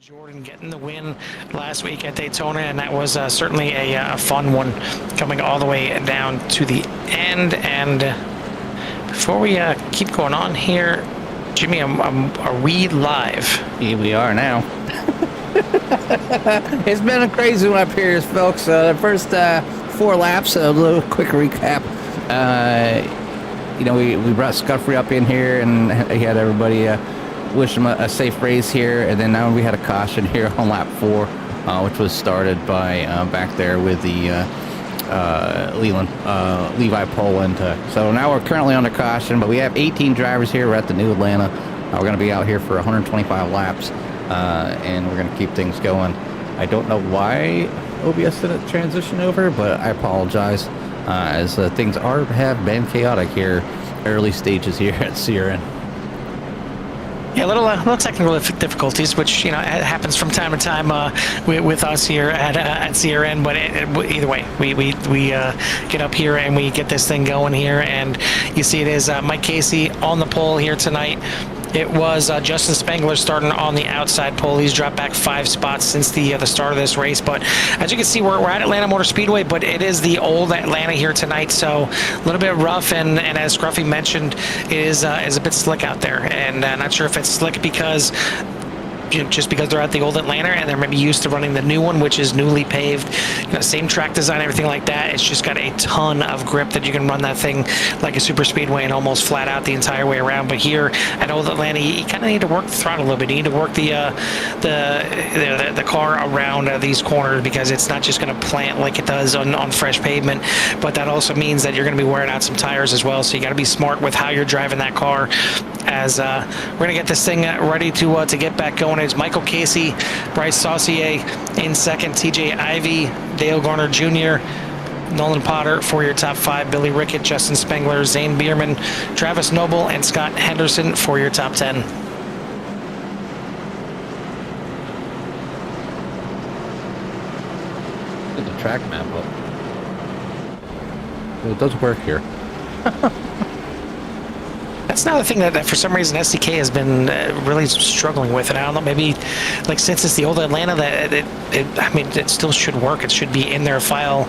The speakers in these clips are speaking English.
Jordan getting the win last week at Daytona, and that was certainly a fun one coming all the way down to the end. And before we keep going on here, Jimmy, are we live? Yeah, we are now. It's been a crazy one up here, folks. The first 4 laps, a little quick recap. We brought Scuffrey up in here, and he had everybody wish him a safe race here. And then now we had a caution here on lap 4, which was started by back there with the Levi Poland. So now we're currently under caution, but we have 18 drivers here. We're at the New Atlanta. We're going to be out here for 125 laps, and we're going to keep things going. I don't know why OBS didn't transition over, but I apologize, as things have been chaotic here, early stages here at CRN. Yeah, little technical difficulties, which happens from time to time with us here at CRN. But either way, we get up here and we get this thing going here, and you see it is Mike Casey on the pole here tonight. It was Justin Spengler starting on the outside pole. He's dropped back 5 spots since the start of this race. But as you can see, we're at Atlanta Motor Speedway, but it is the old Atlanta here tonight. So a little bit rough, and as Scruffy mentioned, it is a bit slick out there. And not sure if it's slick because just because they're at the old Atlanta and they're maybe used to running the new one, which is newly paved, same track design, everything like that. It's just got a ton of grip that you can run that thing like a super speedway and almost flat out the entire way around. But here at old Atlanta, you kind of need to work the throttle a little bit. You need to work the car around these corners, because it's not just going to plant like it does on fresh pavement, but that also means that you're going to be wearing out some tires as well. So you got to be smart with how you're driving that car. As we're going to get this thing ready to get back going. It's Michael Casey, Bryce Saucier in second, TJ Ivey, Dale Garner Jr., Nolan Potter for your top 5, Billy Rickett, Justin Spengler, Zane Bierman, Travis Noble, and Scott Henderson for your top 10. Get the track map up. Well, it does work here. That's another thing that for some reason SDK has been really struggling with, and I don't know, maybe like since it's the old Atlanta, that it still should work. It should be in their file,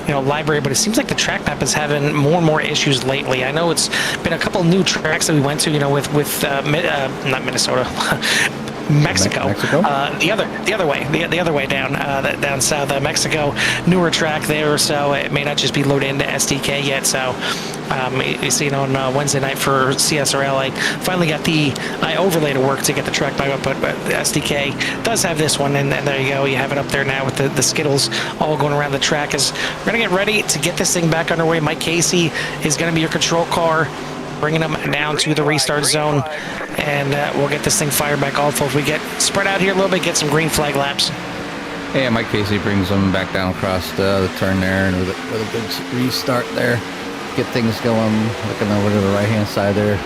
library, but it seems like the track map is having more and more issues lately. I know it's been a couple new tracks that we went to, with not Minnesota. Mexico. The other way down south. Mexico, newer track there, so it may not just be loaded into SDK yet. So you see, on Wednesday night for CSRL, I finally got the overlay to work to get the track back up, but SDK does have this one, and there you go. You have it up there now with the Skittles all going around the track. As we're gonna get ready to get this thing back underway. Mike Casey is gonna be your control car, bringing them down to the restart zone, and we'll get this thing fired back off. If we get spread out here a little bit, get some green flag laps. Yeah, Mike Casey brings them back down across the turn there, and with a good restart there, get things going. Looking over to the right-hand side there,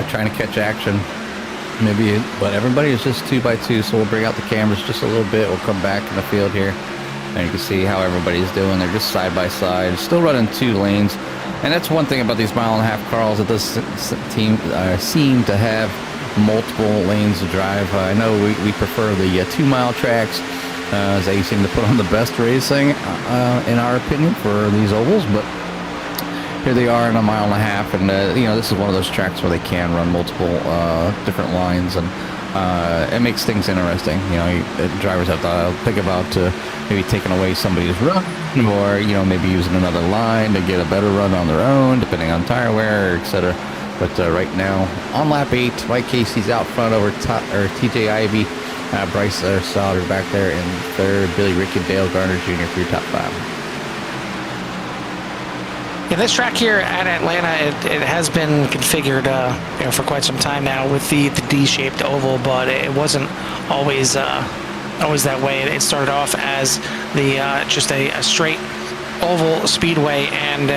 trying to catch action. Maybe, but everybody is just 2x2, so we'll bring out the cameras just a little bit. We'll come back in the field here, and you can see how everybody's doing. They're just side by side, still running 2 lanes. And that's one thing about these mile-and-a-half cars. It does seem to have multiple lanes to drive. I know we prefer the 2-mile tracks, as they seem to put on the best racing, in our opinion, for these ovals. But here they are in a mile-and-a-half, and this is one of those tracks where they can run multiple different lines, and it makes things interesting. Drivers have to think about maybe taking away somebody's run, or maybe using another line to get a better run on their own, depending on tire wear, etc. But right now, on lap 8, Mike Casey's out front over TJ Ivey, Bryce Sauter back there in third, Billy Rickett, Dale Garner Jr. for your top 5. Yeah, this track here at Atlanta, it has been configured for quite some time now with the D-shaped oval, but it wasn't always that way. It started off as just a straight oval speedway, and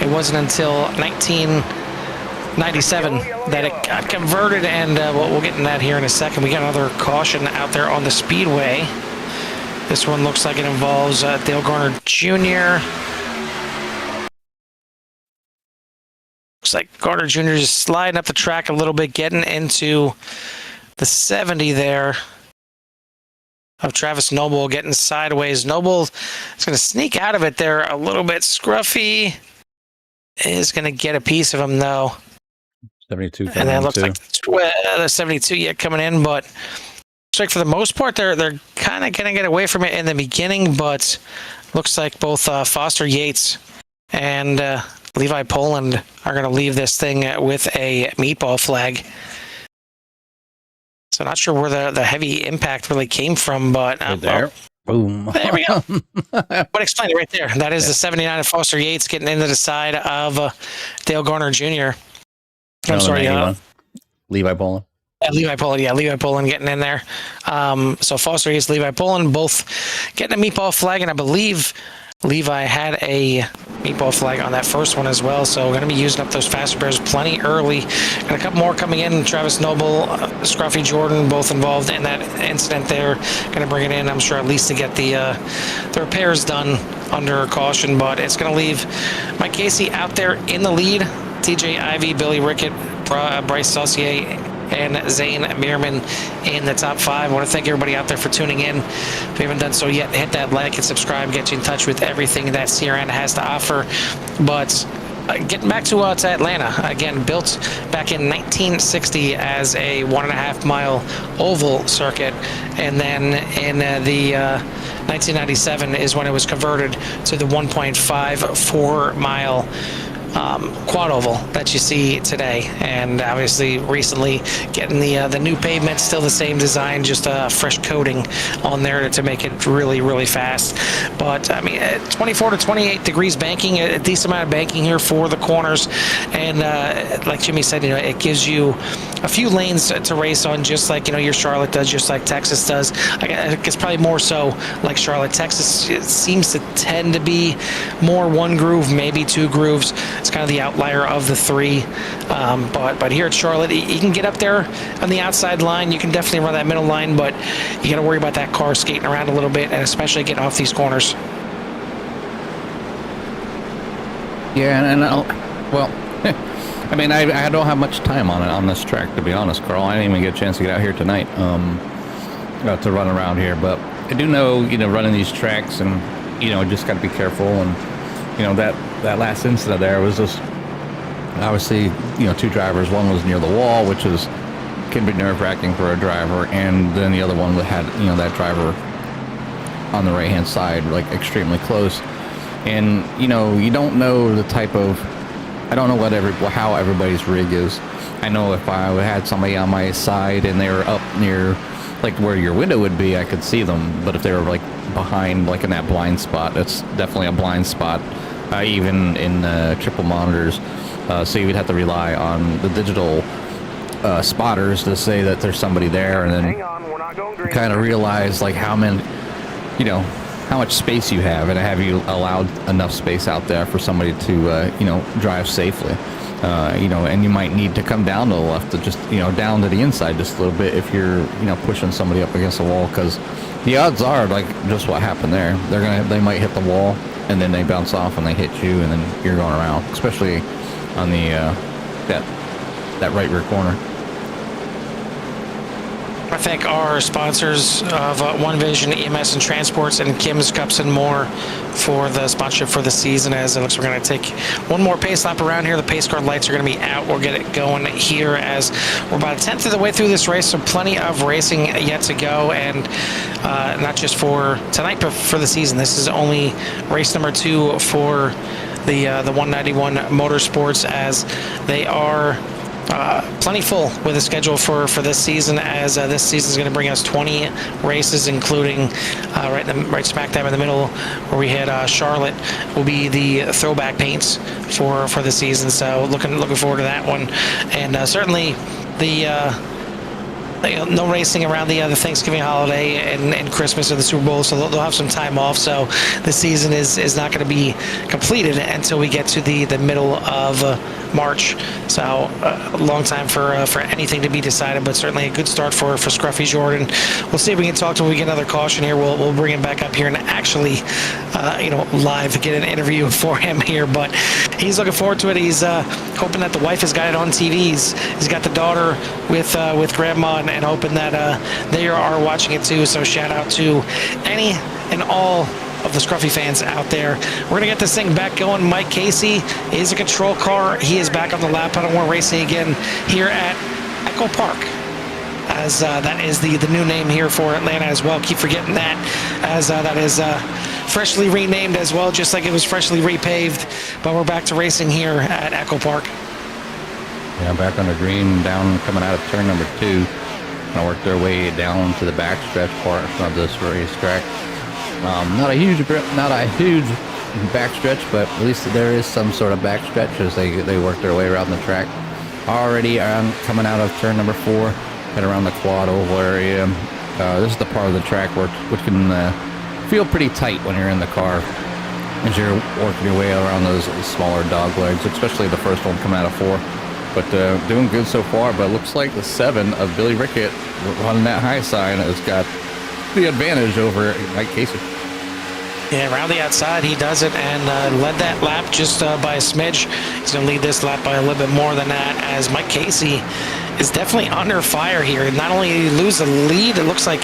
it wasn't until 1997 that it got converted, and we'll get into that here in a second. We got another caution out there on the speedway. This one looks like it involves Dale Garner Jr. Looks like Garner Jr. is sliding up the track a little bit, getting into the 70 there. of Travis Noble getting sideways. Noble is going to sneak out of it there a little bit. Scruffy is going to get a piece of him, though. 72 And coming then it in looks too. like the 72 yet coming in, but looks like for the most part, they're kind of going to get away from it in the beginning, but looks like both Foster Yates and Levi Poland are going to leave this thing with a meatball flag. So not sure where the heavy impact really came from, but Right there. Boom. There we go. But explain it right there. That is the 79 of Foster Yates getting into the side of Dale Garner Jr. I'm sorry, Levi Poland. Levi Poland. Yeah, Levi Poland getting in there. So Foster Yates, Levi Poland, both getting a meatball flag, and I believe Levi had a meatball flag on that first one as well. So we're going to be using up those faster bears plenty early. Got a couple more coming in. Travis Noble, Scruffy Jordan, both involved in that incident there. Going to bring it in, I'm sure, at least to get the repairs done under caution. But it's going to leave Mike Casey out there in the lead. TJ Ivey, Billy Rickett, Bryce Saucier, and Zane Meerman in the top 5. I want to thank everybody out there for tuning in. If you haven't done so yet, hit that like and subscribe, get you in touch with everything that CRN has to offer. But getting back to Atlanta, again, built back in 1960 as a 1.5 mile oval circuit, and then in the 1997 is when it was converted to the 1.54 mile quad oval that you see today. And obviously recently getting the new pavement, still the same design, just a fresh coating on there to make it really, really fast. But I mean, 24 to 28 degrees banking, a decent amount of banking here for the corners. And like Jimmy said, it gives you a few lanes to race on, just like your Charlotte does, just like Texas does. I guess probably more so like Charlotte. Texas, it seems to tend to be more one groove, maybe two grooves. It's kind of the outlier of the three. But here at Charlotte, you can get up there on the outside line. You can definitely run that middle line, but you got to worry about that car skating around a little bit, and especially getting off these corners. Yeah, and well, I mean, I don't have much time on this track, to be honest, Carl. I didn't even get a chance to get out here tonight to run around here, but I do know, running these tracks, and just got to be careful. And that last incident there was just obviously two drivers. One was near the wall, which can be nerve-wracking for a driver, and then the other one had that driver on the right hand side, like extremely close. And you don't know the type of, I don't know how everybody's rig is. I know if I had somebody on my side and they were up near like where your window would be, I could see them. But if they were like behind, like in that blind spot, that's definitely a blind spot, even in triple monitors. So you would have to rely on the digital spotters to say that there's somebody there, and then kind of realize like how much space you have, and have you allowed enough space out there for somebody to drive safely. And you might need to come down to the left, to just down to the inside just a little bit if you're pushing somebody up against the wall, because the odds are, like just what happened there, they might hit the wall and then they bounce off and they hit you, and then you're going around, especially on the that right rear corner. I thank our sponsors of One Vision, EMS and Transports, and Kim's Cups and More for the sponsorship for the season. As it looks, we're going to take one more pace lap around here. The pace car lights are going to be out. We'll get it going here as we're about a tenth of the way through this race, so plenty of racing yet to go, and not just for tonight, but for the season. This is only race number 2 for the 191 Motorsports, as they are plenty full with a schedule for this season, as this season is going to bring us 20 races, including right smack dab in the middle where we had Charlotte will be the throwback paints for the season. So looking forward to that one, and certainly the no racing around the Thanksgiving holiday and Christmas or the Super Bowl, so they'll have some time off. So the season is not going to be completed until we get to the middle of March. So a long time for anything to be decided, but certainly a good start for Scruffy Jordan. We'll see if we can talk to him. We get another caution here. We'll bring him back up here and actually live get an interview for him here. But he's looking forward to it. He's hoping that the wife has got it on TV. He's got the daughter with grandma and hoping that they are watching it too. So shout out to any and all of the Scruffy fans out there. We're going to get this thing back going. Mike Casey is a control car. He is back on the lap pedal. We're racing again here at EchoPark, as that is the new name here for Atlanta as well. Keep forgetting that, as that is freshly renamed as well, just like it was freshly repaved. But we're back to racing here at EchoPark. Yeah, back on the green, down coming out of turn number 2. Gonna work their way down to the backstretch part of this racetrack. Not a huge backstretch, but at least there is some sort of backstretch as they work their way around the track. Already coming out of turn number 4, head around the quad oval area. This is the part of the track which can feel pretty tight when you're in the car as you're working your way around those smaller dog legs, especially the first one coming out of 4. But doing good so far. But it looks like the 7 of Billy Rickett running that high sign has got the advantage over Mike Casey. Yeah, around the outside, he does it and led that lap just by a smidge. He's going to lead this lap by a little bit more than that, as Mike Casey is definitely under fire here. Not only did he lose the lead, it looks like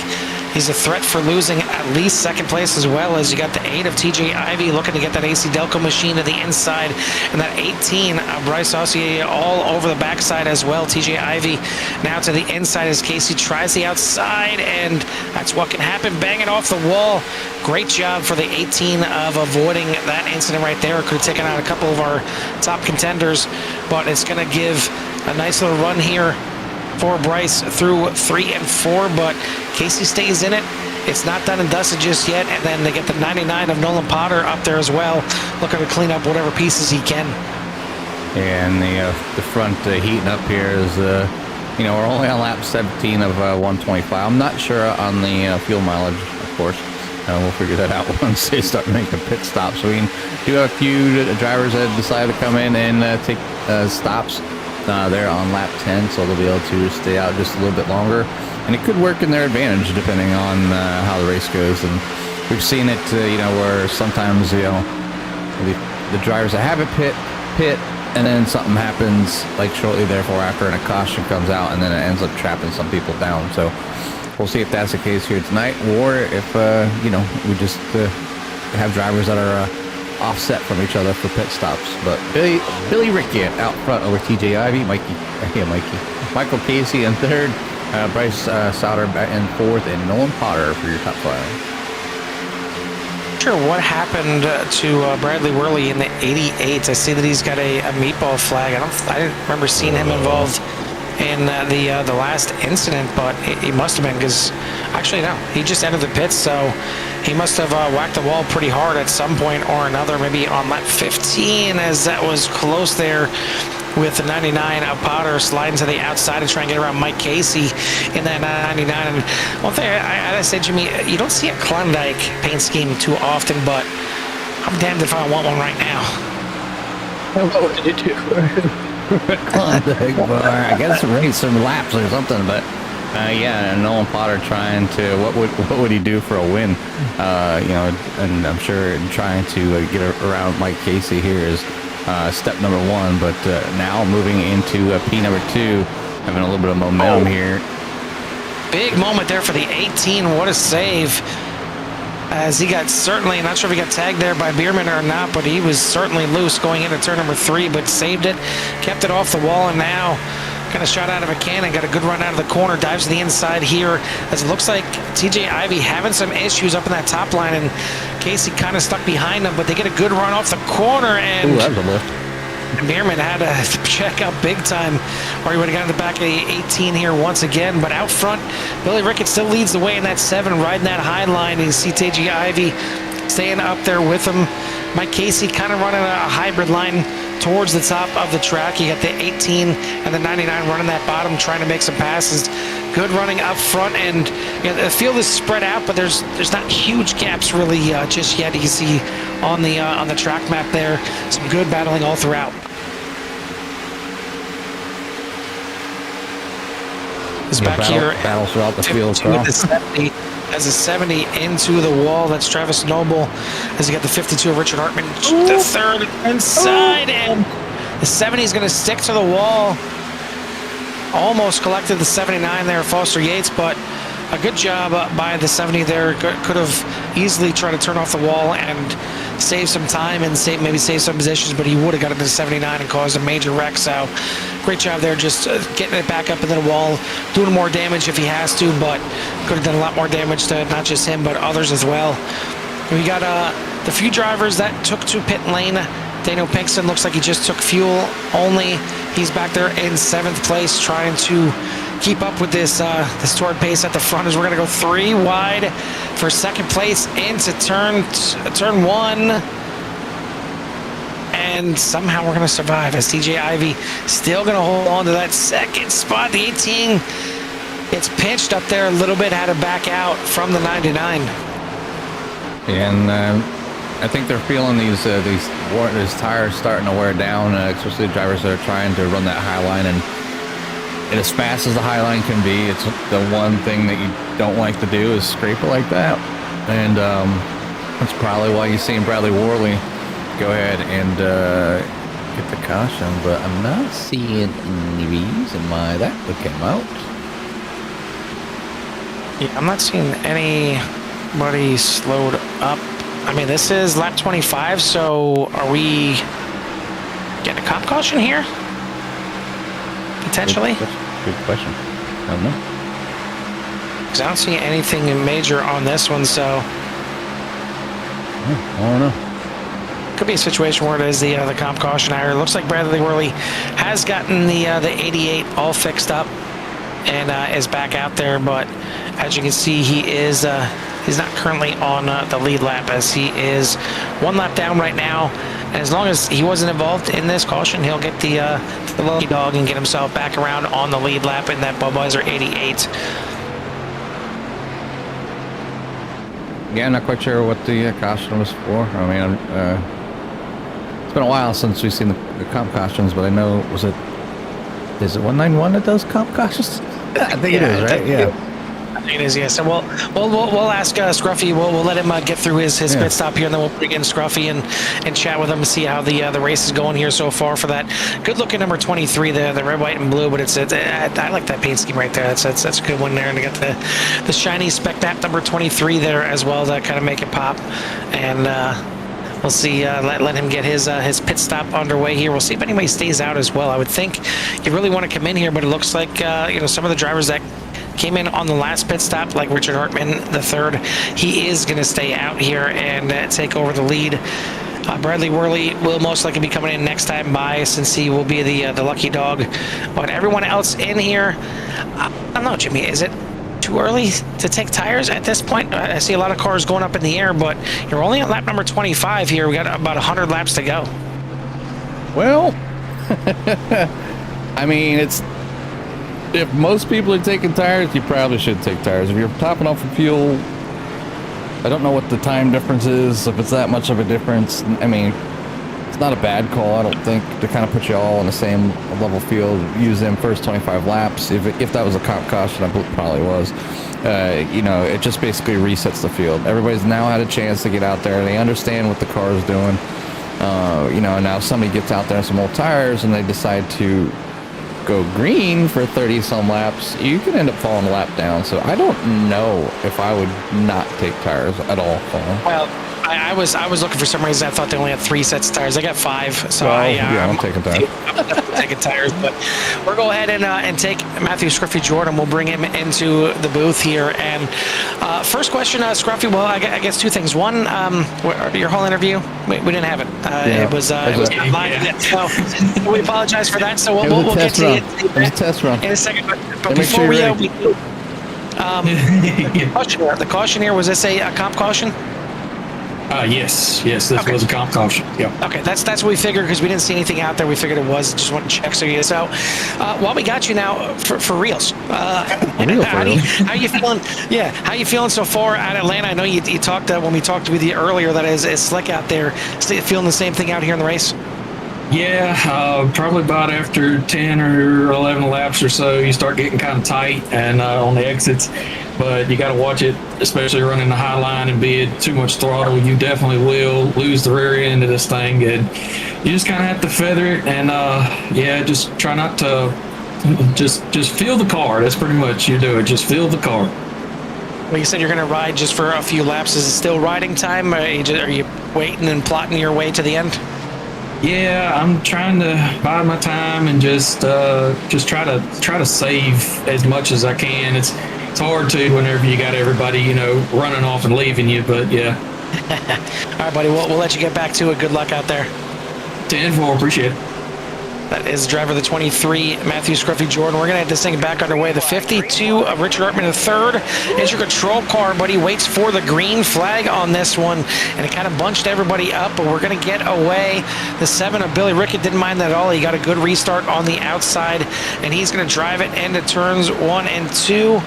he's a threat for losing at least second place, as well as you got the 8 of TJ Ivy looking to get that AC Delco machine to the inside, and that 18 of Bryce Ossier all over the backside as well. TJ Ivy now to the inside as Casey tries the outside, and that's what can happen. Bang it off the wall. Great job for the 18 of avoiding that incident right there. Could have taken out a couple of our top contenders, but it's going to give a nice little run here for Bryce through 3 and 4, but Casey stays in it. It's not done and dusted just yet, and then they get the 99 of Nolan Potter up there as well, looking to clean up whatever pieces he can. And the front heating up here is, we're only on lap 17 of 125. I'm not sure on the fuel mileage, of course. We'll figure that out once they start making pit stops. We do have a few drivers that decide to come in and take stops. They're on lap 10, so they'll be able to stay out just a little bit longer, and it could work in their advantage depending on how the race goes. And we've seen it, where sometimes the drivers that have a pit, and then something happens like shortly therefore after, and a caution comes out, and then it ends up trapping some people down. So we'll see if that's the case here tonight, or if we just have drivers that are offset from each other for pit stops. But Billy Rickett out front over TJ Ivy, Michael Casey in 3rd, Bryce Sauter in 4th, and Nolan Potter for your top 5. Sure, what happened to Bradley Worley in the 88s? I see that he's got a meatball flag. I didn't remember seeing him involved in the last incident, but he must have been, because actually no, he just entered the pits, so he must have whacked the wall pretty hard at some point or another, maybe on lap 15, as that was close there with the 99 of Potter sliding to the outside to try and get around Mike Casey in that 99. And one thing I say, Jimmy, you don't see a Klondike paint scheme too often, but I'm damned if I want one right now. What would you do? Klondike bar. I guess race some laps or something, but Nolan Potter trying to, what would he do for a win? And I'm sure trying to get around Mike Casey here is step number 1, but now moving into P number 2, having a little bit of momentum here. Big moment there for the 18. What a save. As he got certainly, not sure if he got tagged there by Bierman or not, but he was certainly loose going into turn number 3, but saved it, kept it off the wall, and now kind of shot out of a cannon, got a good run out of the corner, dives to the inside here, as it looks like TJ Ivy having some issues up in that top line, and Casey kind of stuck behind him, but they get a good run off the corner, and that was a lift. Bierman had to check out big time, or he would have got in the back of the 18 here once again. But out front, Billy Rickett still leads the way in that 7, riding that high line. And you see TJ Ivy staying up there with him. Mike Casey kind of running a hybrid line towards the top of the track. You got the 18 and the 99 running that bottom, trying to make some passes. Good running up front, and the field is spread out, but there's not huge gaps really just yet. You can see on the track map there, some good battling all throughout. It's back here. Battles throughout the field. With the 70, as a 70 into the wall. That's Travis Noble. As you got the 52 of Richard Hartman, the 3rd inside, and the 70 is going to stick to the wall. almost collected the 79 there, Foster Yates, but a good job by the 70 there. Could have easily tried to turn off the wall and save some time and maybe save some positions, but he would have got into the 79 and caused a major wreck. So great job there, just getting it back up into the wall, doing more damage if he has to, but could have done a lot more damage to not just him, but others as well. We got the few drivers that took to pit lane. Daniel Pinkston looks like he just took fuel only. He's back there in 7th place, trying to keep up with this torrid pace at the front, as we're going to go 3 wide for 2nd place into turn 1. And somehow we're going to survive, as TJ Ivey still going to hold on to that 2nd spot. The 18 gets pinched up there a little bit, had to back out from the 99. And I think they're feeling these tires starting to wear down, especially the drivers that are trying to run that high line. And as fast as the high line can be, it's the one thing that you don't like to do is scrape it like that. And that's probably why you're seeing Bradley Worley go ahead and get the caution. But I'm not seeing any reason why that would come out. Yeah, I'm not seeing anybody slowed up. I mean, this is lap 25, so are we getting a cop caution here? Potentially? Good question. I don't know. Because I don't see anything major on this one, so I don't know. could be a situation where it is the comp caution hour. It looks like Bradley Worley has gotten the 88 all fixed up and is back out there, but as you can see, he is he's not currently on the lead lap, as he is 1 lap down right now. And as long as he wasn't involved in this caution, he'll get the lucky dog and get himself back around on the lead lap in that Budweiser 88. Yeah, I'm not quite sure what the caution was for. I mean, it's been a while since we've seen the comp cautions, but I know, is it 191 that does comp cautions? I think it is, right? Yeah. I think it is, yeah. So we'll ask Scruffy. We'll let him get through his pit stop here, and then we'll bring in Scruffy and chat with him and see how the race is going here so far for that good-looking number 23, the red, white, and blue. But I like that paint scheme right there. That's a good one there, and to get the shiny spec map number 23 there as well to kind of make it pop. And we'll see. Let him get his pit stop underway here. We'll see if anybody stays out as well. I would think you really want to come in here, but it looks like some of the drivers that came in on the last pit stop, like Richard Hartman III, he is going to stay out here and take over the lead. Bradley Worley will most likely be coming in next time by, since he will be the lucky dog. But everyone else in here, I don't know, Jimmy, is it too early to take tires at this point? I see a lot of cars going up in the air, but you're only on lap number 25 here. We got about 100 laps to go. Well, I mean, if most people are taking tires, you probably should take tires. If you're topping off for fuel, I don't know what the time difference is, if it's that much of a difference. I mean, it's not a bad call, I don't think, to kind of put you all on the same level field, use them first 25 laps. If that was a comp caution, I believe it probably was. It just basically resets the field. Everybody's now had a chance to get out there. They understand what the car is doing. Now somebody gets out there in some old tires and they decide to go green for 30 some laps, you can end up falling a lap down. So I don't know if I would not take tires at all. Well, I was looking for some reason. I thought they only had 3 sets of tires. I got 5, so I'm taking tires. I'm taking tires, but we'll go ahead and take Matthew Scruffy Jordan. We'll bring him into the booth here. And first question, Scruffy. Well, I guess 2 things. One, your whole interview, we didn't have it. It was not live. So we apologize for that. So we'll get to it. It was a test run in a second. But before we the caution here, was this a comp caution? Yes, this was a comp caution. Yeah. Okay, that's what we figured, because we didn't see anything out there. We figured it was. Just want to check. So while we got you now for reals, how you feeling? Yeah, how you feeling so far at Atlanta? I know you talked when we talked with you earlier that it's slick out there. Feeling the same thing out here in the race? Yeah, probably about after 10 or 11 laps or so, you start getting kind of tight and on the exits. But you got to watch it, especially running the high line, and be it too much throttle, you definitely will lose the rear end of this thing. And you just kind of have to feather it and, just try not to Just feel the car. That's pretty much you do it. Just feel the car. Well, you said you're going to ride just for a few laps. Is it still riding time? Or are you waiting and plotting your way to the end? Yeah, I'm trying to bide my time and just try to save as much as I can. It's hard to whenever you got everybody, you know, running off and leaving you, but yeah. All right, buddy. We'll let you get back to it. Good luck out there. 10-4, appreciate it. That is driver the 23, Matthew Scruffy Jordan. We're going to have this thing back underway. The 52 of Richard Hartman in third is your control car, but he waits for the green flag on this one, and it kind of bunched everybody up, but we're going to get away. The 7 of Billy Rickett didn't mind that at all. He got a good restart on the outside, and he's going to drive it into turns 1 and 2.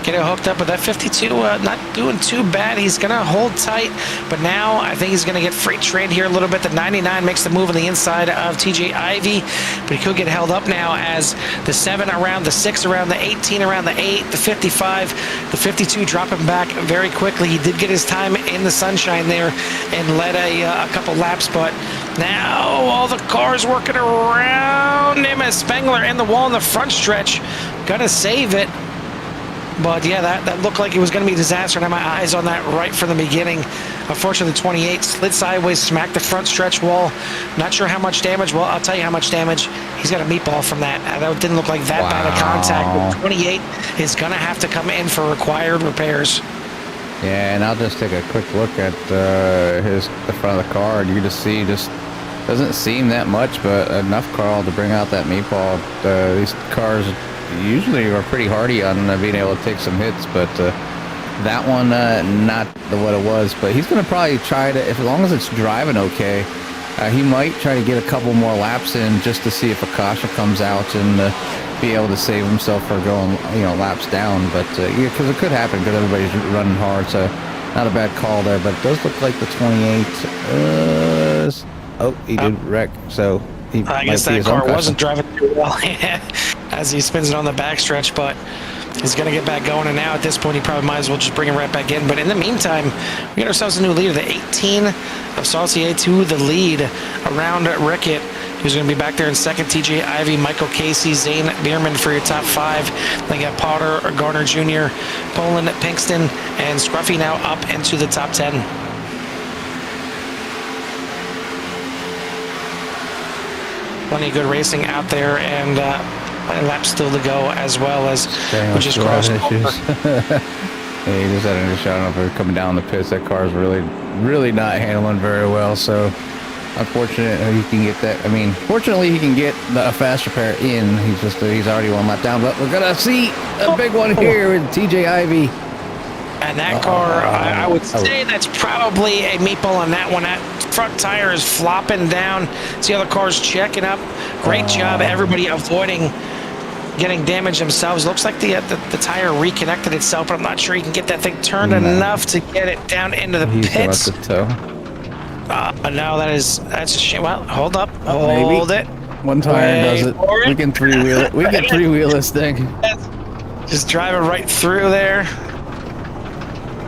Get it hooked up with that 52, not doing too bad. He's going to hold tight, but now I think he's going to get freight trained here a little bit. The 99 makes the move on the inside of TJ Ivy, but he could get held up now as the 7 around the 6 around the 18 around the 8, the 55, the 52 dropping back very quickly. He did get his time in the sunshine there and led a couple laps, but now all the cars working around him as Spengler in the wall in the front stretch. Gonna save it. But yeah, that looked like it was going to be a disaster, and I had my eyes on that right from the beginning. Unfortunately, the 28 slid sideways, smacked the front stretch wall. Not sure how much damage. Well, I'll tell you how much damage. He's got a meatball from that. That didn't look like that bad of contact. The 28 is going to have to come in for required repairs. Yeah, and I'll just take a quick look at the front of the car, and you just see doesn't seem that much, but enough, Carl, to bring out that meatball. These cars usually are pretty hardy on being able to take some hits, but that one not what it was. But he's going to probably try to, as long as it's driving okay, he might try to get a couple more laps in just to see if Akasha comes out and be able to save himself for going, laps down. But yeah, because it could happen because everybody's running hard, so not a bad call there. But it does look like the 28 he did wreck, so I guess that car wasn't driving too well as he spins it on the backstretch, but he's going to get back going, and now at this point he probably might as well just bring him right back in. But in the meantime, we got ourselves a new leader, the 18 of Saucier to the lead around Rickett, who's going to be back there in second. TJ Ivy, Michael Casey, Zane Bierman for your top 5. Then you got Potter, Garner Jr., Poland, Pinkston, and Scruffy now up into the top 10. Plenty of good racing out there, and laps still to go, as well as we just crossed over. Yeah, he just had an issue. I don't know if they're coming down the pits. That car's really not handling very well. So unfortunate he can get that. I mean, fortunately he can get a fast repair in. He's already 1 lap down. But we're gonna see a big one here with TJ Ivy. And that car, I would say that's probably a meatball on that one. That front tire is flopping down. See how the car's checking up. Great job, everybody avoiding getting damaged themselves. Looks like the tire reconnected itself, but I'm not sure he can get that thing turned enough to get it down into the pits. He's about to tow. No, that's a shame. Well, hold up, hold it. One tire does it. We can three-wheel it. We can three-wheel this thing. Just drive it right through there.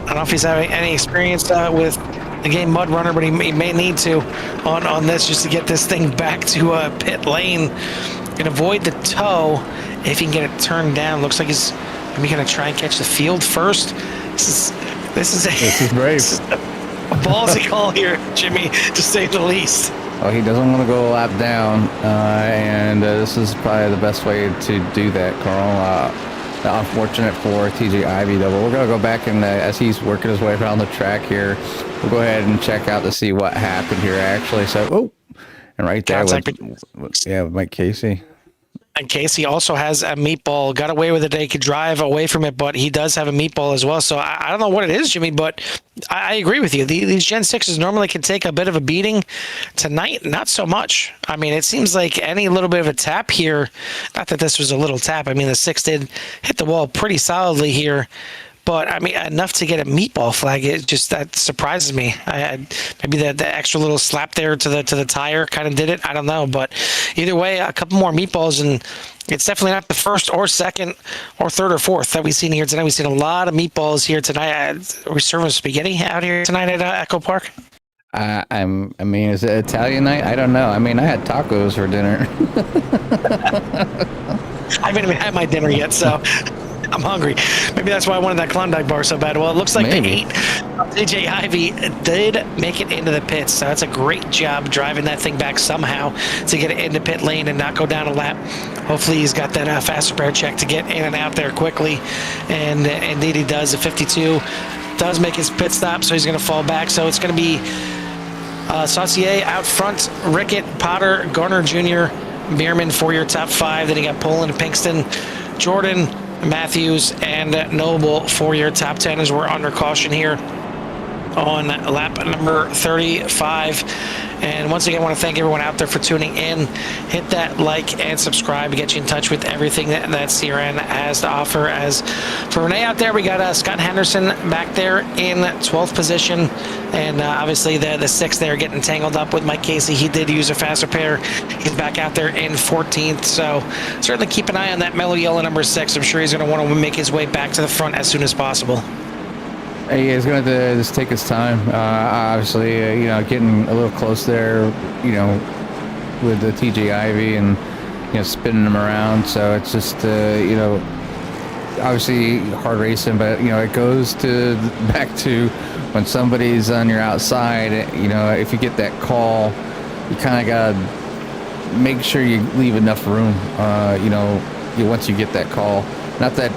I don't know if he's having any experience with the game Mud Runner, but he may need to on this just to get this thing back to pit lane and avoid the tow if he can get it turned down. Looks like he's maybe going to try and catch the field first. This is brave. A ballsy call here, Jimmy, to say the least. Oh, he doesn't want to go a lap down, and this is probably the best way to do that, Carl. Unfortunate for TJ Ivy, though. But we're going to go back and as he's working his way around the track here, we'll go ahead and check out to see what happened here, actually. So, and right there with Mike Casey. And Casey also has a meatball. Got away with it. They could drive away from it, but he does have a meatball as well. So I don't know what it is, Jimmy, but I agree with you. These Gen 6s normally can take a bit of a beating. Tonight, not so much. I mean, it seems like any little bit of a tap here, not that this was a little tap. I mean, the 6 did hit the wall pretty solidly here. But, I mean, enough to get a meatball flag, that surprises me. Maybe the extra little slap there to the tire kind of did it. I don't know. But either way, a couple more meatballs, and it's definitely not the first or second or third or fourth that we've seen here tonight. We've seen a lot of meatballs here tonight. Are we serving spaghetti out here tonight at EchoPark? I mean, is it Italian night? I don't know. I mean, I had tacos for dinner. I haven't even had my dinner yet, so I'm hungry. Maybe that's why I wanted that Klondike bar so bad. Well, it looks like Maybe. the 8 DJ Ivy did make it into the pits, so that's a great job driving that thing back somehow to get it into pit lane and not go down a lap. Hopefully he's got that fast repair check to get in and out there quickly, and indeed he does. The 52 does make his pit stop, so he's going to fall back. So it's going to be Saucier out front, Rickett, Potter, Garner Jr., Bierman for your top 5. Then you got Poland, Pinkston, Jordan, Matthews, and Noble for your top 10 as we're under caution here on lap number 35. And once again, I want to thank everyone out there for tuning in. Hit that like and subscribe to get you in touch with everything that CRN has to offer. As for Renee out there, we got Scott Henderson back there in 12th position. And obviously the 6th there getting tangled up with Mike Casey. He did use a fast repair. He's back out there in 14th. So certainly keep an eye on that mellow yellow number 6. I'm sure he's going to want to make his way back to the front as soon as possible. He's going to just take his time. Obviously, getting a little close there, with the TJ Ivy and, spinning him around. So it's just, obviously hard racing, but, it goes back to when somebody's on your outside, if you get that call, you kind of got to make sure you leave enough room, once you get that call. Not that,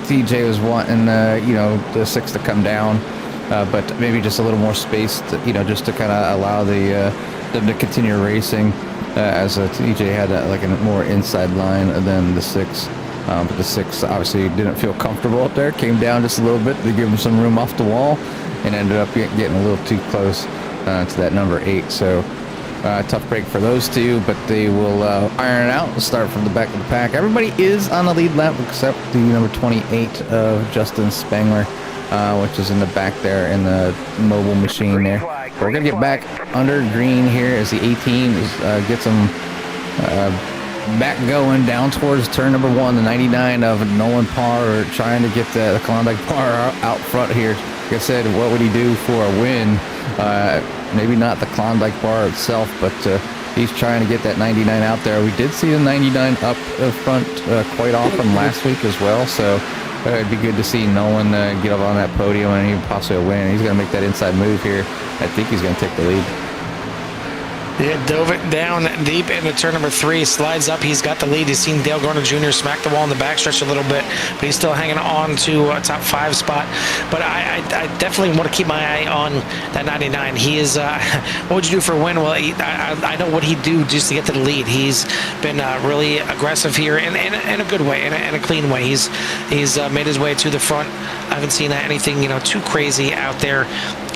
TJ was wanting, the 6 to come down, but maybe just a little more space, to, just to kind of allow them to continue racing, as TJ had like a more inside line than the 6. But the 6 obviously didn't feel comfortable up there, came down just a little bit to give him some room off the wall, and ended up getting a little too close to that number 8. So tough break for those two, but they will iron it out and start from the back of the pack. Everybody is on the lead lap except the number 28 of Justin Spangler, which is in the back there in the mobile machine there. But we're going to get back under green here as the 18 gets them back going down towards turn number 1, the 99 of Nolan Parr, trying to get the Klondike bar out front here. Like I said, what would he do for a win? Maybe not the Klondike bar itself, but he's trying to get that 99 out there. We did see the 99 up front quite often last week as well, so it'd be good to see Nolan get up on that podium and even possibly a win. He's going to make that inside move here. I think he's going to take the lead. Yeah, dove it down deep into turn number 3, slides up. He's got the lead. He's seen Dale Garner Jr. smack the wall in the backstretch a little bit, but he's still hanging on to a top 5 spot. But I definitely want to keep my eye on that 99. He is, what would you do for a win? Well, I know what he'd do just to get to the lead. He's been really aggressive here in a good way, in a clean way. He's made his way to the front. I haven't seen anything, too crazy out there.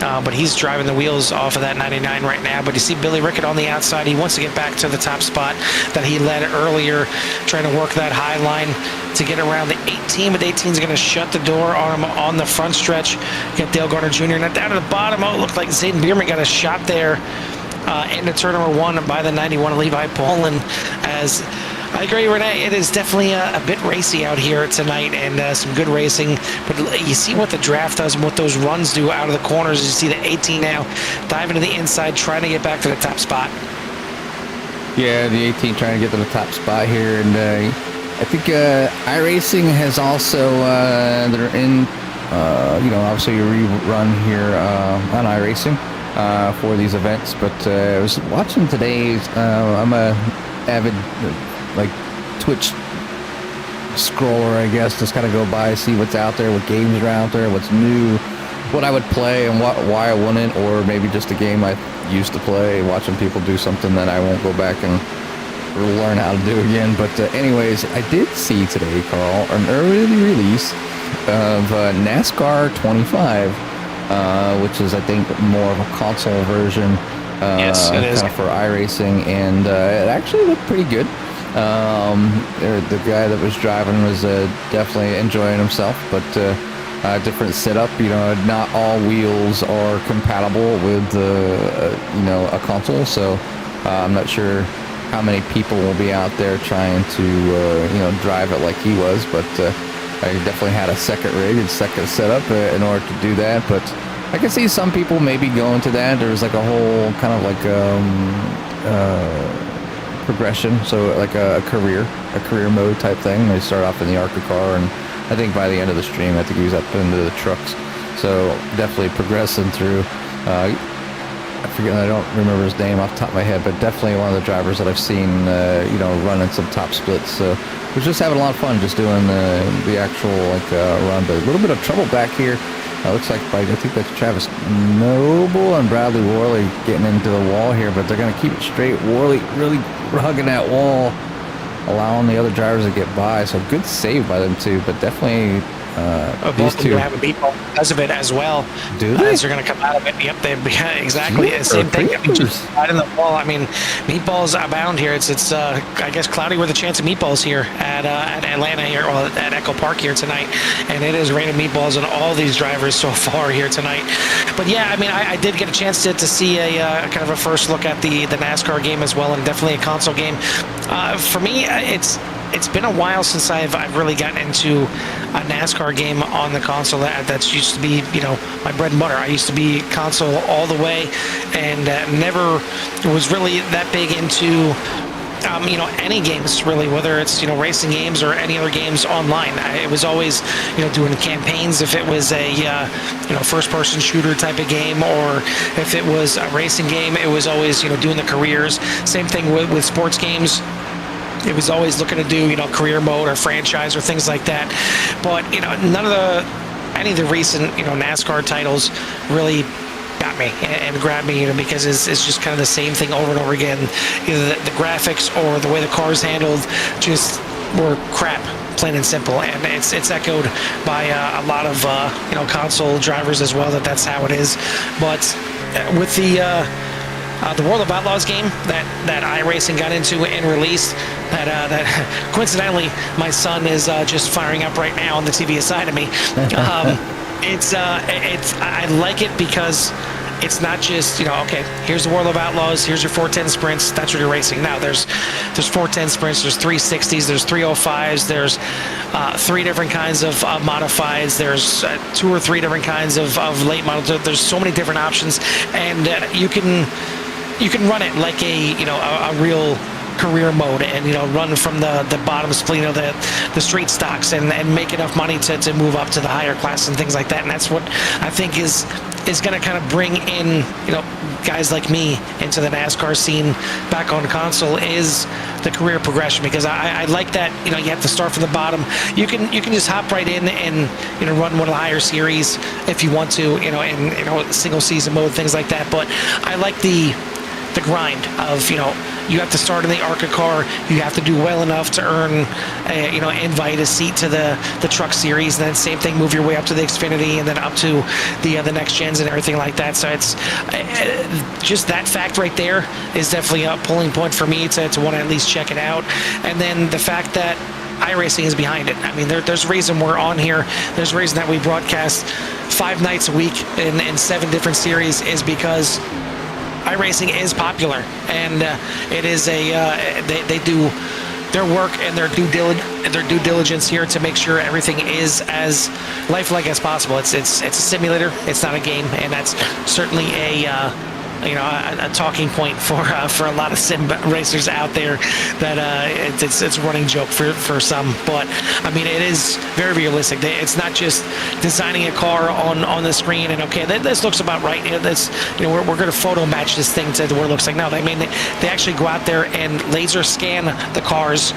But he's driving the wheels off of that 99 right now. But you see Billy Rickett on the outside. He wants to get back to the top spot that he led earlier, trying to work that high line to get around the 18. But the 18 is going to shut the door on him on the front stretch. Get Dale Garner Jr. Now down to the bottom. Oh, it looked like Zayden Bierman got a shot there into turn number 1 by the 91 Levi Poland. As I agree, Renee. It is definitely a bit racy out here tonight, and some good racing. But you see what the draft does and what those runs do out of the corners. You see the 18 now diving to the inside, trying to get back to the top spot. Yeah, the 18 trying to get to the top spot here, and I think iRacing has also they're in obviously a rerun here on iRacing for these events. But I was watching today's. I'm a avid Twitch scroller, I guess, just kind of go by, see what's out there, what games are out there, what's new, what I would play, and why I wouldn't, or maybe just a game I used to play, watching people do something that I won't go back and learn how to do again. But anyways, I did see today, Carl, an early release of NASCAR 25, which is, I think, more of a console version. Yes, it is. Kind of for iRacing, and it actually looked pretty good. The guy that was driving was definitely enjoying himself, but different setup. Not all wheels are compatible with a console, so I'm not sure how many people will be out there trying to drive it like he was, but I definitely had a second rig and second setup in order to do that. But I can see some people maybe going to that. There's like a whole kind of like progression. So like a career mode type thing. They start off in the ARCA car, and I think by the end of the stream, I think he was up into the trucks. So definitely progressing through. I forget, I don't remember his name off the top of my head, but definitely one of the drivers that I've seen, running some top splits. So we're just having a lot of fun just doing the actual run. But a little bit of trouble back here. Looks like I think that's Travis Noble and Bradley Worley getting into the wall here, but they're going to keep it straight. Worley really hugging that wall, allowing the other drivers to get by. So good save by them too, but definitely these two have a meatball because of it as well. Do they? They're going to come out of it. Yep, exactly. Jeez, Same thing. I mean, papers. just right in the wall. I mean, meatballs abound here. It's I guess cloudy with a chance of meatballs here at Atlanta here, well, at EchoPark here tonight, and it is raining meatballs on all these drivers so far here tonight. But yeah, I mean, I did get a chance to see a kind of a first look at the NASCAR game as well, and definitely a console game. For me, it's been a while since I've really gotten into a NASCAR game on the console. That's used to be, my bread and butter. I used to be console all the way, and never was really that big into any games really, whether it's racing games or any other games online. It was always doing campaigns if it was a first-person shooter type of game, or if it was a racing game, it was always doing the careers. Same thing with sports games. It was always looking to do, career mode or franchise or things like that. But, none of any of the recent, NASCAR titles really got me and grabbed me, because it's just kind of the same thing over and over again. Either the graphics or the way the car's handled just were crap, plain and simple. And it's echoed by a lot of, console drivers as well, that's how it is. But with the World of Outlaws game that iRacing got into and released, that coincidentally my son is just firing up right now on the TV aside of me. I like it because it's not just okay, here's the World of Outlaws, here's your 410 sprints, that's what you're racing. Now there's 410 sprints, there's 360s, there's 305s, there's 3 different kinds of modifieds, there's 2 or 3 different kinds of late models. There's so many different options, and you can run it like a real career mode, and run from the bottom split, the street stocks, and make enough money to move up to the higher class and things like that. And that's what I think is going to kind of bring in guys like me into the NASCAR scene back on console, is the career progression, because I like that you have to start from the bottom. You can just hop right in and run one of the higher series if you want to, in single season mode, things like that. But I like the grind of you have to start in the ARCA car, you have to do well enough to earn invite a seat to the truck series, and then same thing, move your way up to the Xfinity, and then up to the next gens and everything like that. So it's just that fact right there is definitely a pulling point for me to want to at least check it out. And then the fact that iRacing is behind it. I mean, there's a reason we're on here. There's a reason that we broadcast 5 nights a week in 7 different series, is because iRacing is popular, and it is they do their work and their due diligence here to make sure everything is as lifelike as possible. It's a simulator. It's not a game, and that's certainly a talking point for a lot of sim racers out there, that it's a running joke for some. But I mean, it is very realistic. It's not just designing a car on the screen and this looks about right. We're going to photo match this thing to what it looks like. No, they actually go out there and laser scan the cars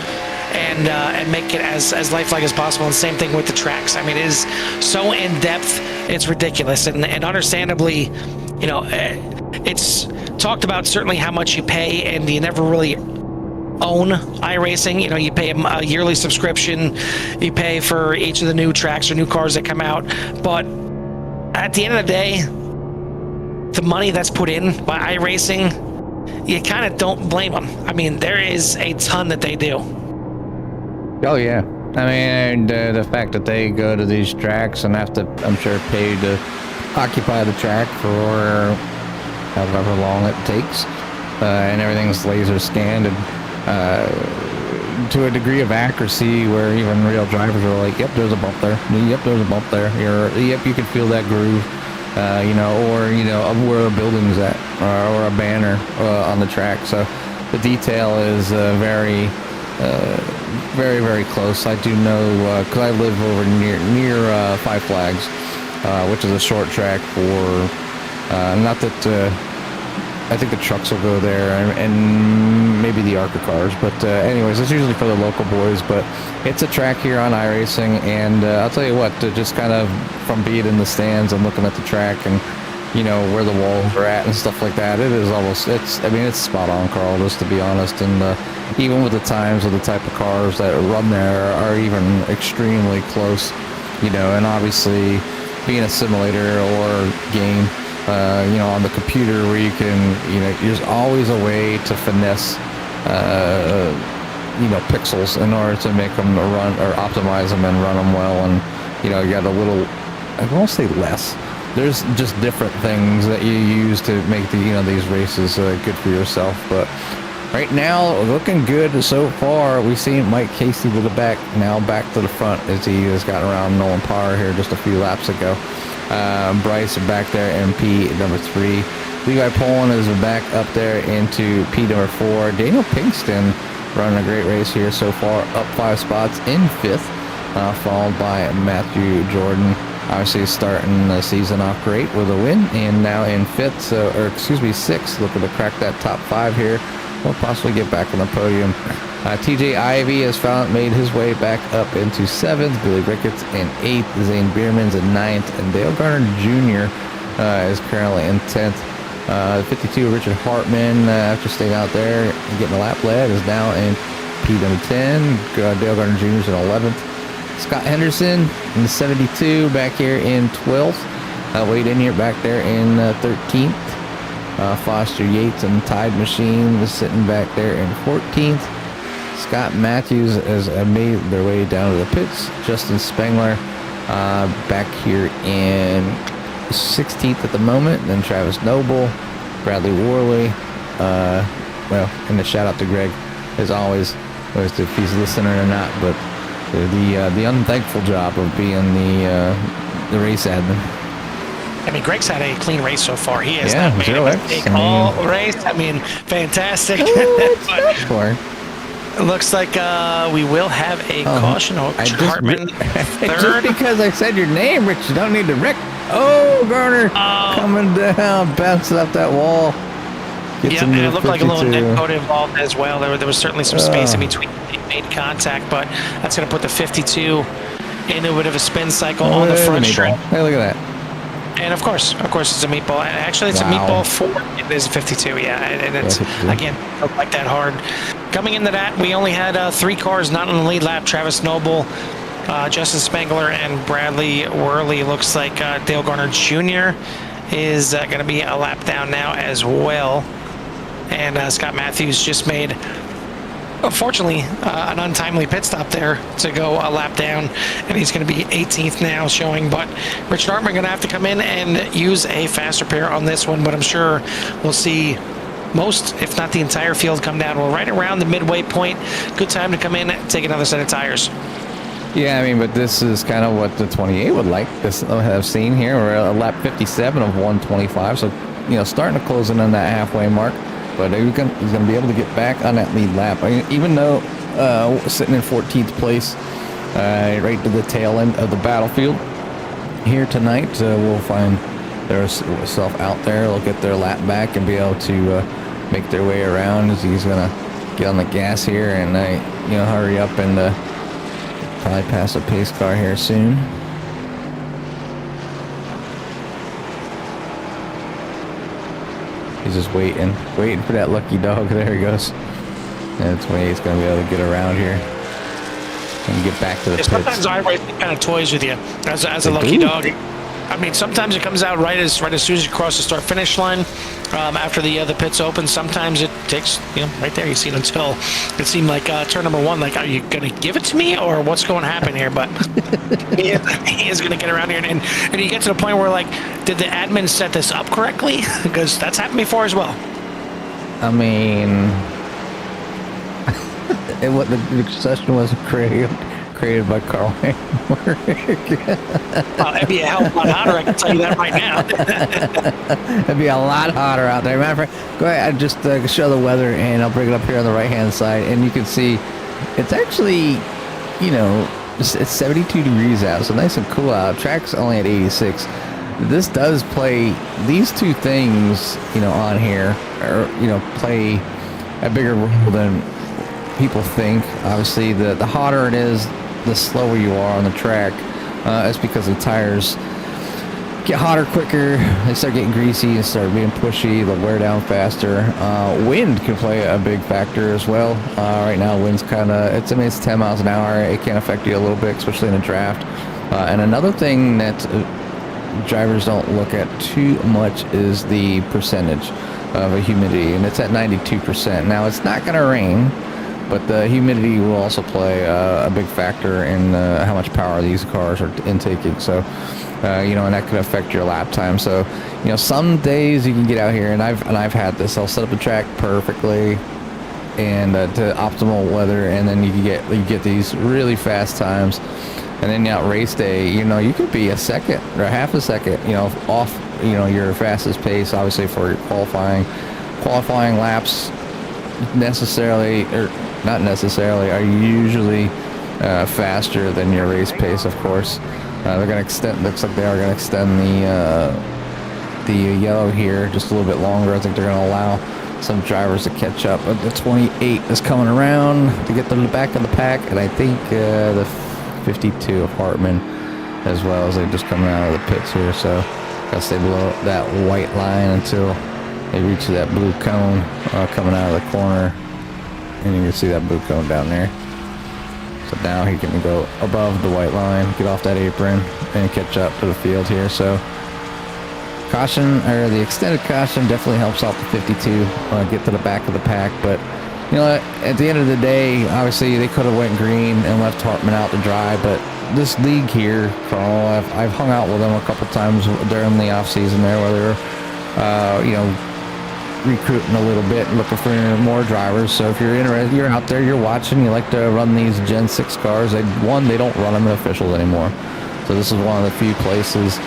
and make it as lifelike as possible. And same thing with the tracks. I mean, it is so in depth, it's ridiculous, and understandably, it's talked about certainly how much you pay, and you never really own iRacing. You pay a yearly subscription, you pay for each of the new tracks or new cars that come out, but at the end of the day, the money that's put in by iRacing, you kind of don't blame them. I mean, there is a ton that they do. Oh yeah, I mean, the fact that they go to these tracks and have to, I'm sure, pay to occupy the track for however long it takes, and everything's laser scanned, and to a degree of accuracy where even real drivers are like, yep, there's a bump there, yep, there's a bump there, yep, you can feel that groove, or where a building's at, or a banner on the track. So the detail is very, very close. I do know because I live over near Five Flags, which is a short track for not that. I think the trucks will go there and maybe the ARCA cars. But anyways, it's usually for the local boys. But it's a track here on iRacing. And I'll tell you what, just kind of from being in the stands and looking at the track and, you know, where the walls are at and stuff like that, it is almost, it's spot on, Carl, just to be honest. And even with the times of the type of cars that run there are even extremely close, you know, and obviously being a simulator or game, you know, on the computer where you can, you know, there's always a way to finesse, you know, pixels in order to make them run or optimize them and run them well. And, you know, you got a little, I won't say less. There's just different things that you use to make the, you know, these races good for yourself. But right now, looking good so far. We see Mike Casey to the back, now back to the front as he has gotten around Nolan Power here just a few laps ago. Bryce back there in P number 3. Levi Poland is back up there into P number 4. Daniel Pinkston running a great race here so far, up 5 spots in 5th, followed by Matthew Jordan. Obviously starting the season off great with a win, and now in 5th, or excuse me, 6th, looking to crack that top 5 here, or possibly get back on the podium. TJ Ivey has made his way back up into 7th. Billy Ricketts in 8th. Zane Bierman's in 9th. And Dale Garner Jr. Is currently in 10th. 52, Richard Hartman, after staying out there and getting a lap led, is now in P number 10. Dale Garner Jr. is in 11th. Scott Henderson in the 72, back here in 12th. Wade in here back there in 13th. Foster Yates and Tide Machine was sitting back there in 14th. Scott Matthews has made their way down to the pits. Justin Spengler back here in 16th at the moment. Then Travis Noble, Bradley Worley. Well, and a shout out to Greg, as always, if he's listening or not. But the unthankful job of being the race admin. I mean, Greg's had a clean race so far. He has not made a mistake all race. I mean, fantastic. It looks like we will have a caution. Richard Hartman, third. Just because I said your name, Rich, you don't need to Rick. Oh, Garner coming down, bouncing up that wall. Yeah, and it looked like a little net code involved as well. There was certainly some space in between. They made contact, but that's going to put the 52 into a bit of a spin cycle on the front stretch. Hey, look at that. And of course, it's a meatball. Actually, it's a meatball 4. It is a 52, yeah. And it's, again, looked like that hard. Coming into that, we only had 3 cars not on the lead lap. Travis Noble, Justin Spengler, and Bradley Worley. Looks like Dale Garner Jr. is going to be a lap down now as well. And Scott Matthews just made, unfortunately, an untimely pit stop there to go a lap down, and he's going to be 18th now showing. But Richard Hartman going to have to come in and use a faster pair on this one, but I'm sure we'll see most, if not the entire field, come down. We're right around the midway point. Good time to come in and take another set of tires. Yeah, I mean, but this is kind of what the 28 would like to have seen here. We're at a lap 57 of 125, so, you know, starting to close in on that halfway mark. But he's going to be able to get back on that lead lap. I mean, even though sitting in 14th place, right to the tail end of the battlefield here tonight, we'll find themselves out there. They'll get their lap back and be able to make their way around as he's going to get on the gas here and, you know, hurry up and probably pass a pace car here soon. He's just waiting for that lucky dog. There he goes. And 28's going to be able to get around here and get back to the pits. Sometimes iRacing kind of toys with you as a lucky dog. I mean, sometimes it comes out right as soon as you cross the start-finish line after the pits open. Sometimes it takes, you know, right there. You see it until it seemed like turn number 1. Like, are you going to give it to me or what's going to happen here? But he is going to get around here. And you get to the point where, like, did the admin set this up correctly? Because that's happened before as well. I mean, the session wasn't created by Carl Hamburg. Well, it'd be a hell of a lot hotter, I can tell you that right now. It'd be a lot hotter out there. Matter of fact, go ahead, I just show the weather, and I'll bring it up here on the right-hand side, and you can see it's actually, you know, it's 72 degrees out, so nice and cool out. Track's only at 86. This does play, these two things, you know, on here, or, you know, play a bigger role than people think. Obviously, the hotter it is, the slower you are on the track. It's because the tires get hotter quicker, they start getting greasy and start being pushy, they'll wear down faster. Wind can play a big factor as well. Right now, wind's kind of, it's 10 miles an hour. It can affect you a little bit, especially in a draft. And another thing that drivers don't look at too much is the percentage of a humidity, and it's at 92%. Now, it's not going to rain, but the humidity will also play a big factor in how much power these cars are intaking. So, you know, and that could affect your lap time. So, you know, some days you can get out here, and I've had this. I'll set up the track perfectly and to optimal weather, and then you get these really fast times. And then out race day, you know, you could be a second or half a second, you know, off, you know, your fastest pace, obviously, for your qualifying laps necessarily, or not necessarily, are usually faster than your race pace, of course. They're going to extend, looks like they are going to extend the yellow here just a little bit longer. I think they're going to allow some drivers to catch up. But the 28 is coming around to get to the back of the pack, and I think the 52 of Hartman as well, as they're just coming out of the pits here. So gotta stay below that white line until they reach that blue cone coming out of the corner, and you can see that blue cone down there. So now he can go above the white line, get off that apron, and catch up to the field here. So caution, or the extended caution, definitely helps out the 52 get to the back of the pack. But you know, at the end of the day, obviously they could have went green and left Hartman out to dry. But this league here, Carl, I've hung out with them a couple times during the off season there, where they're you know, recruiting a little bit, looking for more drivers. So if you're interested, you're out there, you're watching, you like to run these Gen 6 cars, they don't run them in officials anymore. So this is one of the few places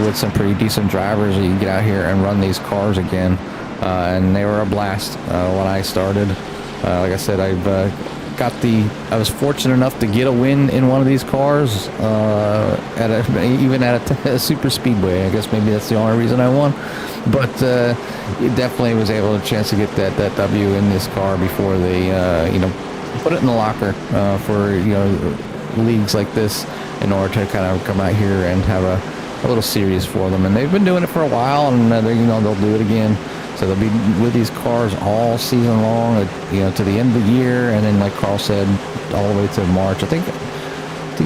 with some pretty decent drivers that you can get out here and run these cars again. And they were a blast when I started. Like I said, I was fortunate enough to get a win in one of these cars, even at a super speedway. I guess maybe that's the only reason I won. But it definitely was able to chance to get that W in this car before they, you know, put it in the locker for, you know, leagues like this, in order to kind of come out here and have a little series for them. And they've been doing it for a while, and you know, they'll do it again. So they'll be with these cars all season long, you know, to the end of the year, and then, like Carl said, all the way to March. I think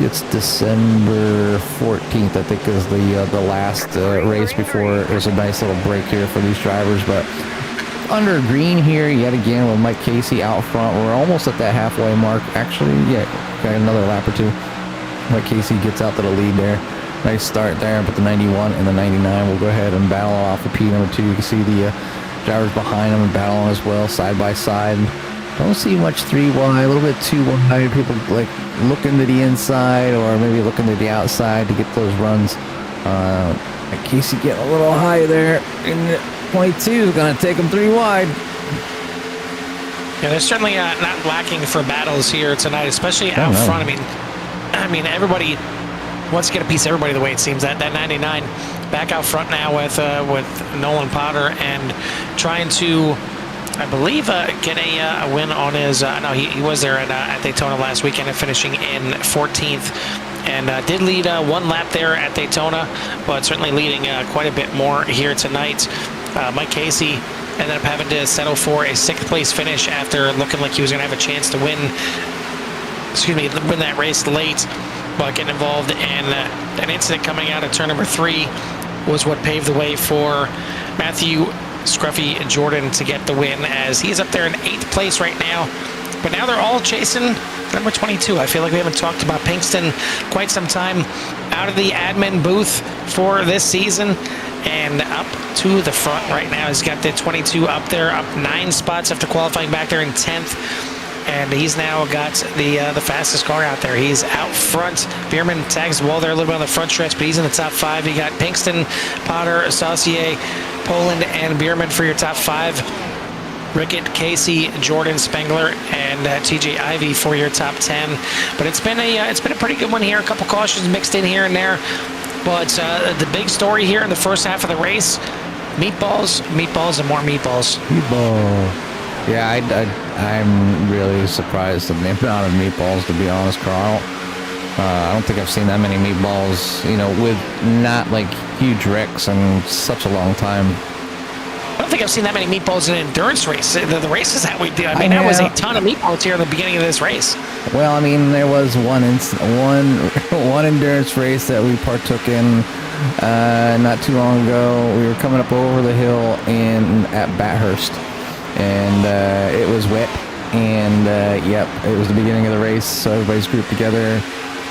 it's December 14th, I think, is the last race before there's a nice little break here for these drivers. But under green here, yet again, with Mike Casey out front. We're almost at that halfway mark. Actually, yeah, got another lap or two. Mike Casey gets out to the lead there. Nice start there, but the 91 and the 99 will go ahead and battle off the P2. You can see the drivers behind them battling as well, side by side. Don't see much 3 wide, a little bit 2 wide. People like looking to the inside or maybe looking to the outside to get those runs. Casey getting a little high there, and 22 is going to take him 3 wide. Yeah, they're certainly not lacking for battles here tonight, especially out front. I mean, everybody wants to get a piece of everybody, the way it seems. That 99 back out front now with Nolan Potter, and trying to, I believe, get a win on his. No, he was there at Daytona last weekend and finishing in 14th, and did lead 1 lap there at Daytona, but certainly leading quite a bit more here tonight. Mike Casey ended up having to settle for a 6th place finish after looking like he was going to have a chance to win that race late, but getting involved in an incident coming out of turn number 3 was what paved the way for Matthew Scruffy Jordan to get the win, as he's up there in 8th place right now. But now they're all chasing number 22. I feel like we haven't talked about Pinkston quite some time, out of the admin booth for this season and up to the front right now. He's got the 22 up there, up 9 spots after qualifying back there in 10th. and he's now got the fastest car out there. He's out front. Bierman tags the wall there a little bit on the front stretch, but he's in the top 5. You got Pinkston, Potter, Saucier, Poland, and Bierman for your top 5. Rickett, Casey, Jordan, Spengler, and TJ Ivey for your top 10. But it's been a pretty good one here. A couple cautions mixed in here and there. But the big story here in the first half of the race: meatballs, meatballs, and more meatballs. Meatball. Yeah, I'm really surprised at the amount of meatballs, to be honest, Carl. I don't think I've seen that many meatballs, with not like huge wrecks in such a long time. I don't think I've seen that many meatballs in an endurance race. The races that we did, that was a ton of meatballs here in the beginning of this race. Well, I mean, there was one endurance race that we partook in not too long ago. We were coming up over the hill at Bathurst, and it was wet, and it was the beginning of the race, so everybody's grouped together.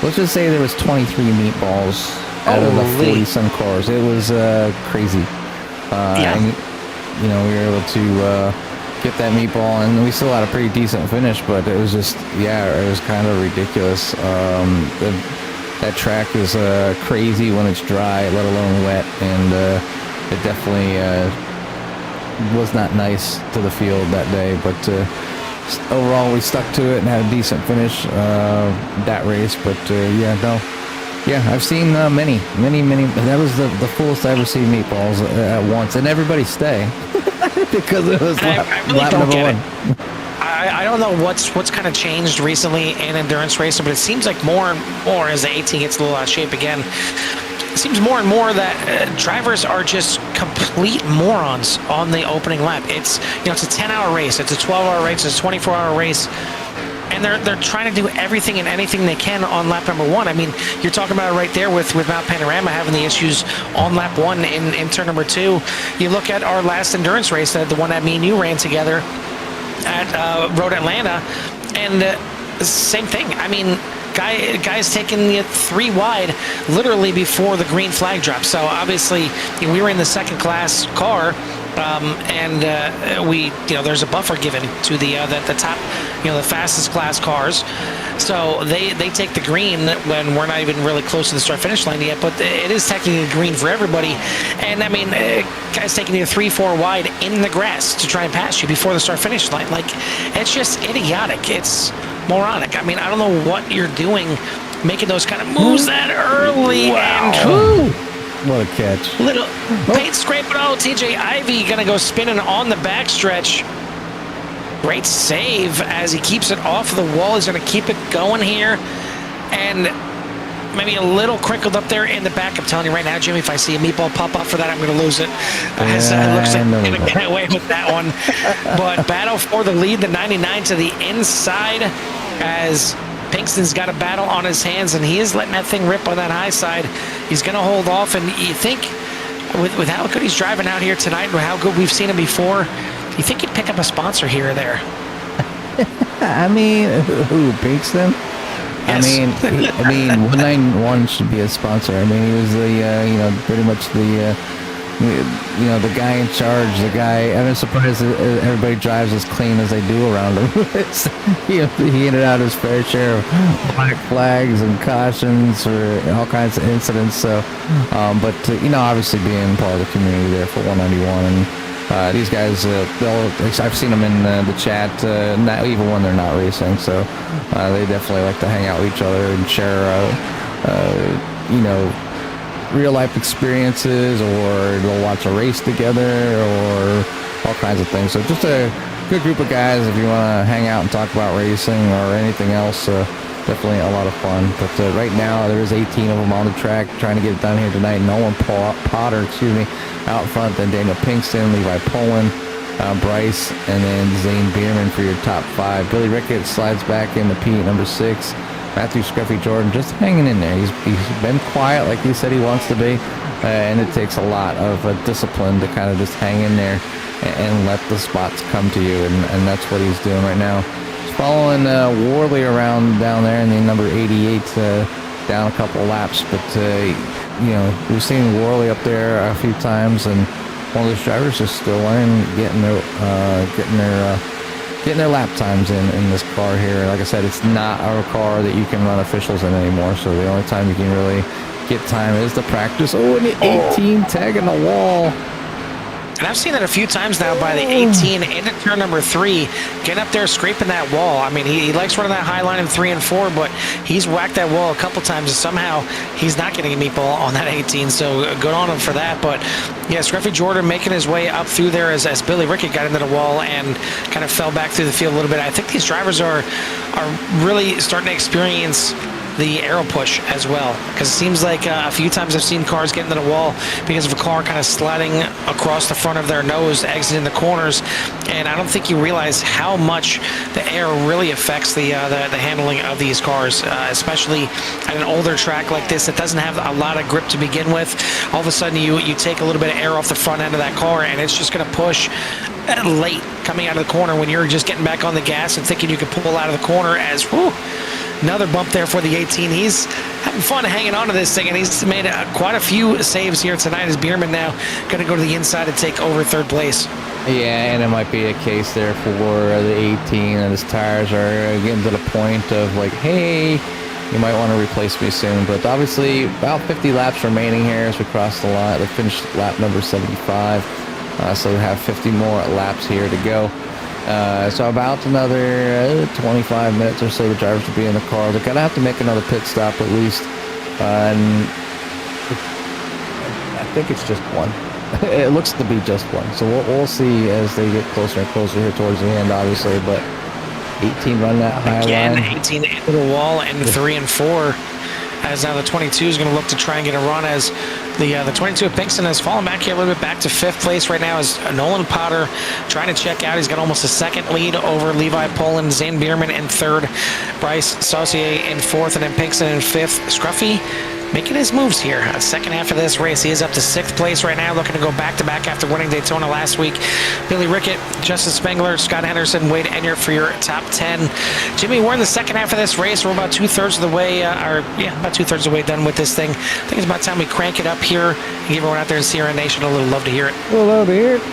Let's just say there was 23 meatballs out of the 40-some cars. It was crazy. And, we were able to get that meatball, and we still had a pretty decent finish, but it was just, it was kind of ridiculous. That track is crazy when it's dry, let alone wet, and it definitely was not nice to the field that day, but overall we stuck to it and had a decent finish that race. But I've seen many. That was the fullest I ever seen meatballs at once, and everybody stay because it was lap number 1. I don't know what's kind of changed recently in endurance racing, but it seems like more and more as the 18 gets a little out of shape again. It seems more and more that drivers are just complete morons on the opening lap. It's it's a 10-hour race, it's a 12-hour race, it's a 24-hour race. And they're trying to do everything and anything they can on lap number 1. I mean, you're talking about it right there with Mount Panorama having the issues on lap 1 in turn number 2. You look at our last endurance race, the one that me and you ran together at Road Atlanta, and same thing. I mean, guys taking the 3 wide literally before the green flag drop. So obviously we were in the second class car. There's a buffer given to the top, the fastest class cars. So they take the green when we're not even really close to the start finish line yet, but it is technically green for everybody. And I mean, guys taking the 3-4 wide in the grass to try and pass you before the start finish line. Like, it's just idiotic. It's moronic. I mean, I don't know what you're doing making those kind of moves that early. Wow. And what a catch. Little paint scrape. Oh, TJ Ivey going to go spinning on the backstretch. Great save as he keeps it off the wall. He's going to keep it going here. And maybe a little crinkled up there in the back. I'm telling you right now, Jimmy, if I see a meatball pop up for that, I'm going to lose it. As it looks like I'm going to get away with that one. But battle for the lead, the 99 to the inside as Pinkston's got a battle on his hands, and he is letting that thing rip on that high side. He's going to hold off, and you think with how good he's driving out here tonight and how good we've seen him before, you think he'd pick up a sponsor here or there? I mean, who, Pinkston? Yes. I mean, 191 should be a sponsor. I mean, he was the, pretty much the guy in charge, the guy. I'm surprised that everybody drives as clean as they do around him. He handed out his fair share of black flags and cautions for all kinds of incidents. So, obviously being part of the community there for 191, and these guys, I've seen them in the chat, not even when they're not racing. So they definitely like to hang out with each other and share, real life experiences, or they'll watch a race together, or all kinds of things. So just a good group of guys if you want to hang out and talk about racing or anything else. Definitely a lot of fun. But right now there's 18 of them on the track trying to get it done here tonight. Nolan Potter, out front, then Daniel Pinkston, Levi Poland, Bryce, and then Zane Bierman for your top 5. Billy Rickett slides back into P number 6. Matthew Scruffy Jordan just hanging in there. He's been quiet like he said he wants to be, and it takes a lot of discipline to kind of just hang in there and let the spots come to you, and that's what he's doing right now. He's following Worley around down there in the number 88, down a couple laps, but we've seen Worley up there a few times, and one of those drivers is still learning, getting their getting their lap times in this car here. Like I said, it's not a car that you can run officials in anymore, so the only time you can really get time is the practice. Oh, and the 18 tagging the wall. And I've seen it a few times now by the 18 into turn number 3, getting up there, scraping that wall. I mean, he likes running that high line in 3 and 4, but he's whacked that wall a couple times, and somehow he's not getting a meatball on that 18, so good on him for that. But, yeah, Scruffy Jordan making his way up through there as Billy Rickett got into the wall and kind of fell back through the field a little bit. I think these drivers are really starting to experience the aero push as well, because it seems like a few times I've seen cars get into the wall because of a car kind of sliding across the front of their nose, exiting the corners, and I don't think you realize how much the air really affects the handling of these cars, especially at an older track like this that doesn't have a lot of grip to begin with. All of a sudden you take a little bit of air off the front end of that car, and it's just going to push late coming out of the corner when you're just getting back on the gas and thinking you can pull out of the corner. As whew, another bump there for the 18. He's having fun hanging on to this thing, and he's made quite a few saves here tonight as Bierman now going to go to the inside and take over third place. Yeah, and it might be a case there for the 18, and his tires are getting to the point of like, hey, you might want to replace me soon. But obviously about 50 laps remaining here as we cross the line. They finished lap number 75, so we have 50 more laps here to go. So about another 25 minutes or so the drivers will be in the car. They're going to have to make another pit stop at least. And I think it's just one. It looks to be just one. So we'll see as they get closer and closer here towards the end, obviously. But 18 run that high line. 18 into the wall in 3 and 4. As now the 22 is going to look to try and get a run, as the 22 of Pinkston has fallen back here a little bit, back to 5th place right now, as Nolan Potter trying to check out. He's got almost a second lead over Levi Poland, Zane Bierman in 3rd, Bryce Saucier in 4th, and then Pinkston in 5th. Scruffy making his moves here. Second half of this race, he is up to 6th place right now, looking to go back-to-back after winning Daytona last week. Billy Rickett, Justin Spengler, Scott Henderson, Wade Enyart for your top 10. Jimmy, we're in the second half of this race. We're about two-thirds of the way, about two-thirds of the way done with this thing. I think it's about time we crank it up here and give everyone out there in Sierra Nation a little love to hear it. We'll love to hear it.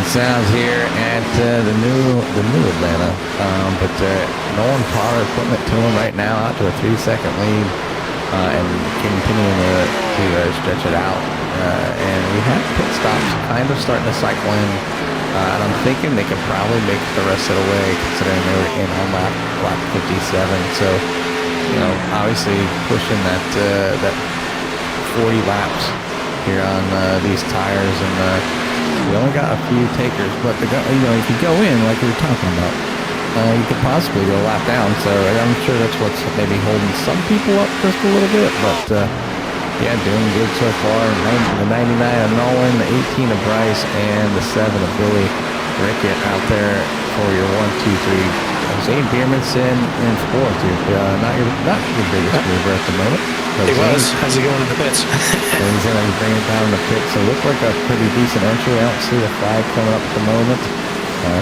sounds here at the new Atlanta, but Nolan Potter putting it to him right now out to a 3-second lead, and continuing to stretch it out. And we have pit stops kind of starting to cycle in, and I'm thinking they could probably make it the rest of the way, considering they were in on lap 57. So, obviously pushing that 40 laps here on these tires, and we only got a few takers, but if you go in like we were talking about, you could possibly go a lap down. So I'm sure that's what's maybe holding some people up just a little bit, but yeah, doing good so far. The 99 of Nolan, the 18 of Bryce, and the 7 of Billy Rickett out there for your 1, 2, 3. Zane Biermanson in 4th. Not your biggest mover at the moment. He was. How's he going to the pits? So he's going to be bringing it down in the pits. So it looked like a pretty decent entry. I don't see the flag coming up at the moment.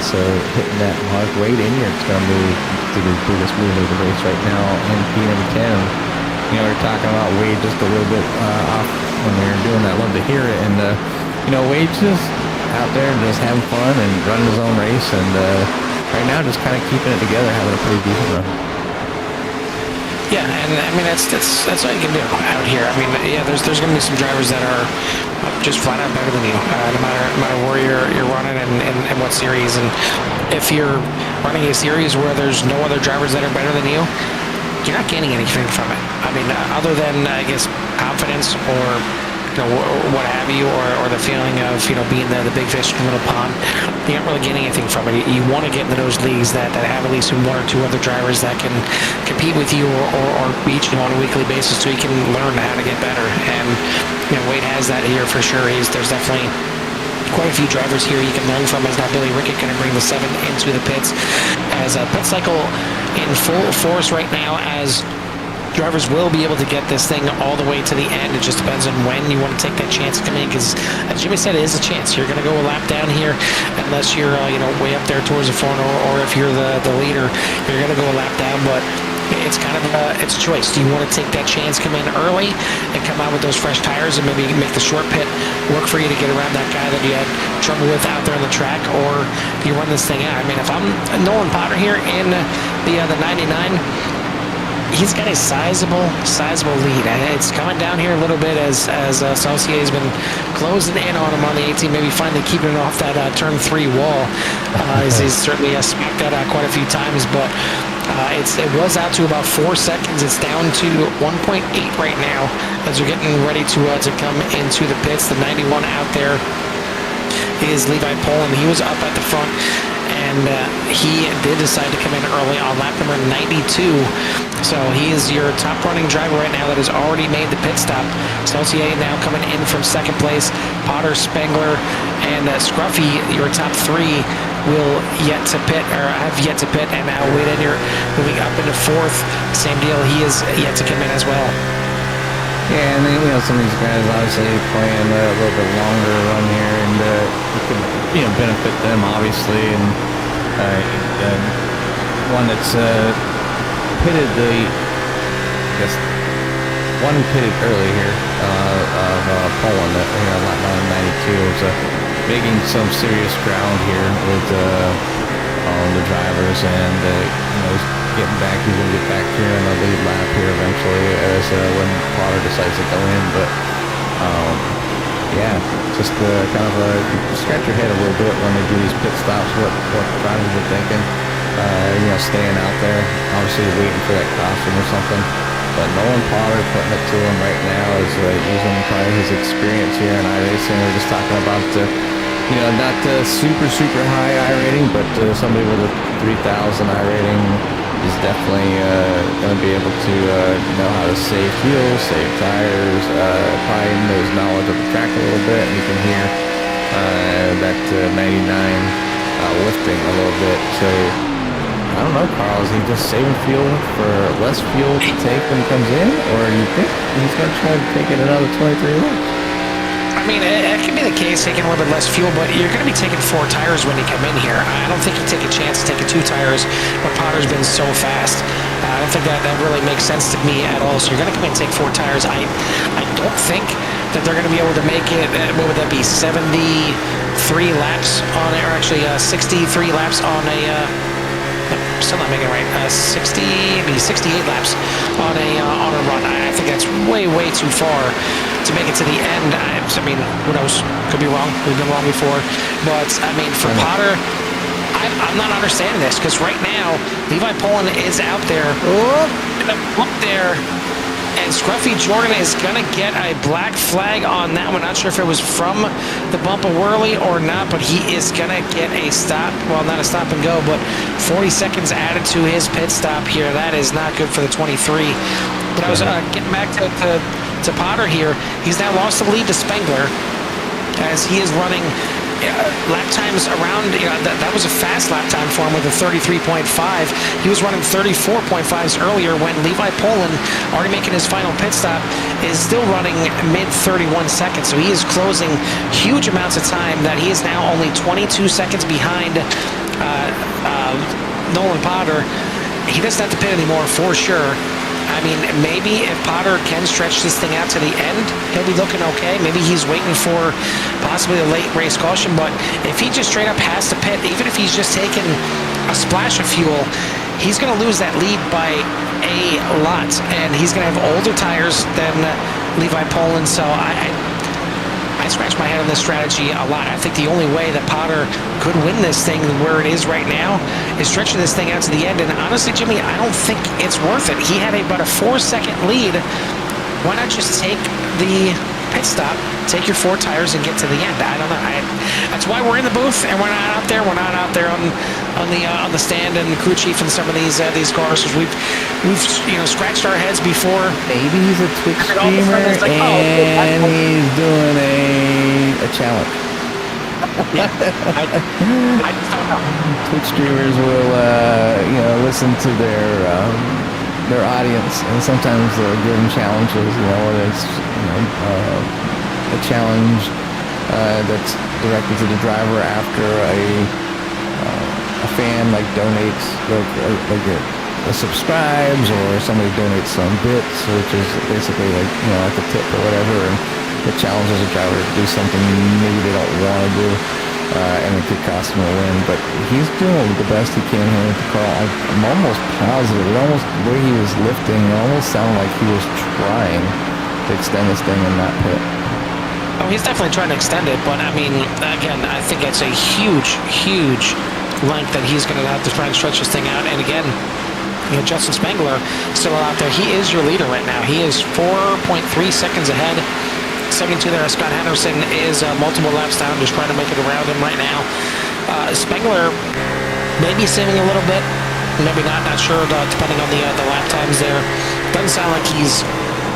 So hitting that mark. Wade Inyard's going to move to the biggest mover of the race right now in PM10. We're talking about Wade just a little bit off when we were doing that. Love to hear it. And, Wade's just out there just having fun and running his own race. And right now just kind of keeping it together, having a pretty decent run. Yeah, and I mean that's all you can do out here. I mean, yeah, there's going to be some drivers that are just flat out better than you, no matter where you're running and what series. And if you're running a series where there's no other drivers that are better than you, you're not gaining anything from it. I mean, other than I guess confidence or what have you, or the feeling of being the big fish in the little pond, you're not really getting anything from it. You want to get into those leagues that have at least 1 or 2 other drivers that can compete with you or beat you on a weekly basis, so you can learn how to get better. And Wade has that here for sure. There's definitely quite a few drivers here you can learn from. As now Billy Rickett going to bring the 7 into the pits as a pit cycle in full force right now, as drivers will be able to get this thing all the way to the end. It just depends on when you want to take that chance to come in, because as Jimmy said, it is a chance. You're going to go a lap down here unless you're way up there towards the front, or if you're the leader, you're going to go a lap down. But it's kind of it's a choice. Do you want to take that chance, come in early and come out with those fresh tires and maybe make the short pit work for you to get around that guy that you had trouble with out there on the track, or do you run this thing out? I mean, if I'm Nolan Potter here in the 99, he's got a sizable lead, and it's coming down here a little bit as Saucier has been closing in on him on the 18, maybe finally keeping it off that turn 3 wall. He's certainly smacked that out quite a few times, but it was out to about 4 seconds. It's down to 1.8 right now as we're getting ready to come into the pits. The 91 out there is Levi Poland. He was up at the front, and he did decide to come in early on lap number 92. So he is your top running driver right now that has already made the pit stop. Saucier now coming in from 2nd place. Potter, Spengler, and Scruffy, your top 3, will have yet to pit. And now Wade Inyard moving up into 4th. Same deal, he is yet to come in as well. Yeah, and then some of these guys obviously playing a little bit longer run here, and it could benefit them obviously. And one that's pitted one who pitted early here of Poland here on lap 92 is making some serious ground here with the drivers, and he's getting back. He's gonna get back here on the lead lap here eventually as when Potter decides to go in. But yeah, just kind of scratch your head a little bit when they do these pit stops. What drivers are thinking? Staying out there, obviously waiting for that caution or something. But Nolan Potter putting it to him right now is using probably his experience here in iRacing. We're just talking about not super high iRating, but somebody with a 3,000 iRating is definitely going to be able to know how to save fuel, save tires, probably knows knowledge of the track a little bit. And you can hear that 99 lifting a little bit. So I don't know, Carl, is he just saving fuel for less fuel to take when he comes in, or do you think he's going to try to take it another 23 laps? I mean, it could be the case, taking a little bit less fuel, but you're going to be taking 4 tires when you come in here. I don't think you take a chance to take 2 tires when Potter's been so fast. I don't think that really makes sense to me at all. So you're going to come in and take 4 tires. I don't think that they're going to be able to make it. What would that be? 73 laps on it, or actually 63 laps on a. Still not making it right. 68 laps on a run. I think that's way too far to make it to the end. I mean, who knows? Could be wrong. We've been wrong before. But I mean, for Potter, I'm not understanding this, because right now Levi Poland is out there. Up there. And Scruffy Jordan is going to get a black flag on that one. Not sure if it was from the bump of Whirly or not, but he is going to get a stop. Well, not a stop and go, but 40 seconds added to his pit stop here. That is not good for the 23. But I was getting back to Potter here. He's now lost the lead to Spengler, as he is running lap times around, that was a fast lap time for him with a 33.5. He was running 34.5s earlier, when Levi Poland, already making his final pit stop, is still running mid 31 seconds. So he is closing huge amounts of time, that he is now only 22 seconds behind Nolan Potter. He doesn't have to pit anymore for sure. I mean, maybe if Potter can stretch this thing out to the end, he'll be looking okay. Maybe he's waiting for possibly a late race caution, but if he just straight up has to pit, even if he's just taking a splash of fuel, he's going to lose that lead by a lot, and he's going to have older tires than Levi Poland. So I scratch my head on this strategy a lot. I think the only way that Potter could win this thing where it is right now is stretching this thing out to the end. And honestly, Jimmy, I don't think it's worth it. He had about a 4-second lead. Why not just take the pit stop, take your 4 tires, and get to the end? I don't know. That's why we're in the booth and we're not out there. We're not out there on the stand and the crew chief and some of these cars. We've scratched our heads before. Maybe he's a Twitch streamer and he's doing a challenge. Yeah, I don't know. Twitch streamers will listen to their audience, and sometimes they'll give them challenges. Whether it's a challenge that's directed to the driver after a fan donates, subscribes, or somebody donates some bits, which is basically like a tip or whatever, and it challenges a driver to do something maybe they don't want to do, and it could cost him a win. But he's doing the best he can here with the car. I'm almost positive. The way he was lifting, it almost sounded like he was trying to extend this thing and not pit. Oh, he's definitely trying to extend it, but I mean, again, I think it's a huge length that he's going to have to try and stretch this thing out. And again, Justin Spengler still out there. He is your leader right now. He is 4.3 seconds ahead. 72 there. Scott Henderson is multiple laps down, just trying to make it around him right now. Spengler maybe saving a little bit, maybe not sure, depending on the lap times there. Doesn't sound like he's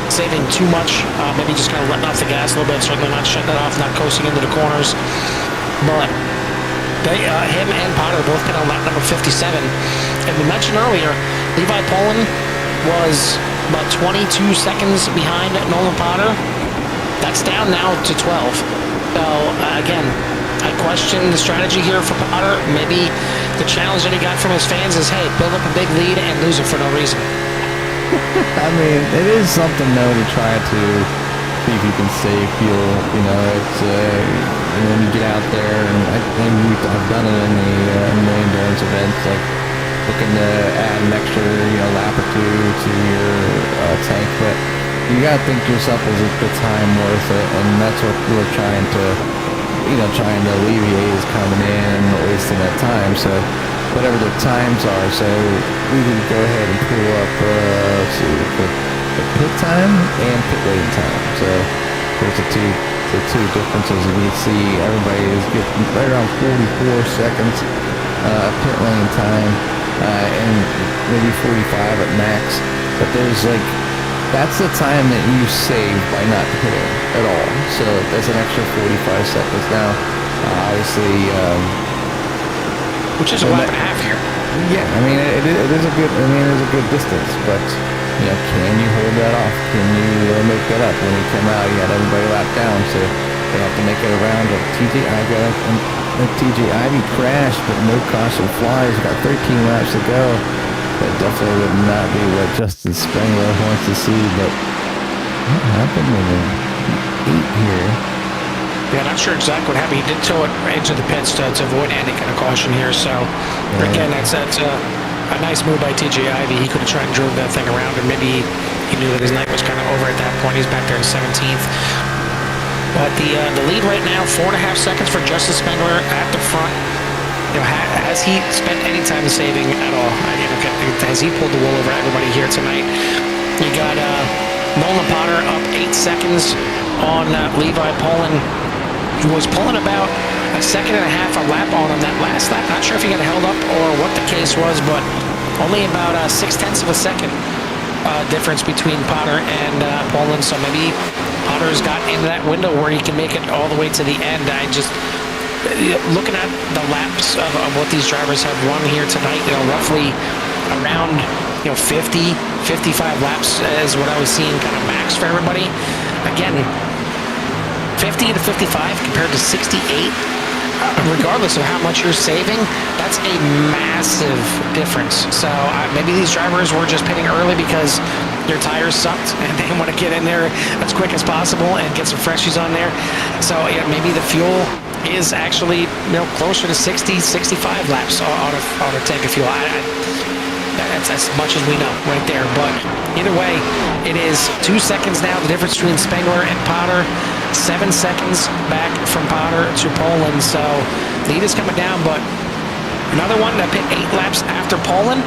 saving too much. Maybe just kind of letting off the gas a little bit, certainly not shutting it off, not coasting into the corners. But him and Potter both pit on lap number 57. And we mentioned earlier, Levi Poland was about 22 seconds behind Nolan Potter. That's down now to 12. So, again, I question the strategy here for Potter. Maybe the challenge that he got from his fans is, hey, build up a big lead and lose it for no reason. I mean, it is something, though, to try to see if you can save fuel. It's when you get out there, and I've done it in the endurance events, like looking to add an extra lap or two to your tank, but you gotta think to yourself, is it the time worth it? And that's what we're trying to alleviate, is coming in and wasting that time. So whatever the times are, so we would go ahead and pull up the pit time and pit lane time. So there's the two differences. And you see everybody is getting right around 44 seconds pit lane time, and maybe 45 at max. But there's that's the time that you save by not pitting at all. So there's an extra 45 seconds now. Obviously, which is a lap and a half here. Yeah, I mean it is a good. I mean, it's a good distance, but can you hold that off? Can you make that up? When he came out, he had everybody lapped down, so they have to make it around. TJ Ivy crashed, but no caution flies. Got 13 laps to go. That definitely would not be what Justin Spengler wants to see, but what happened with him? here. Yeah, not sure exactly what happened. He did tow it into the pits to avoid any kind of caution here. So, again, that's a nice move by TJ Ivey. He could have tried and drove that thing around, or maybe he knew that his night was kind of over at that point. He's back there in 17th. But the lead right now, 4.5 seconds for Justin Spengler at the front. You know, has he spent any time saving at all? Has he pulled the wool over everybody here tonight? You got Nolan Potter up 8 seconds on Levi Poland. He was pulling about 1.5 seconds a lap on him that last lap. Not sure if he got held up or what the case was, but only about 0.6 of a second difference between Potter and Poland. So maybe Potter's got into that window where he can make it all the way to the end. I just looking at the laps of what these drivers have run here tonight, you know, roughly around 50, 55 laps is what I was seeing kind of max for everybody. Again, 50 to 55 compared to 68. Regardless of how much you're saving, that's a massive difference. So maybe these drivers were just pitting early because their tires sucked and they want to get in there as quick as possible and get some freshies on there. So yeah, maybe the fuel is actually closer to 60, 65 laps on a tank of fuel. That's as much as we know right there. But either way, it is 2 seconds now, the difference between Spengler and Potter. 7 seconds back from Potter to Poland. So lead is coming down, but another one that pit 8 laps after Poland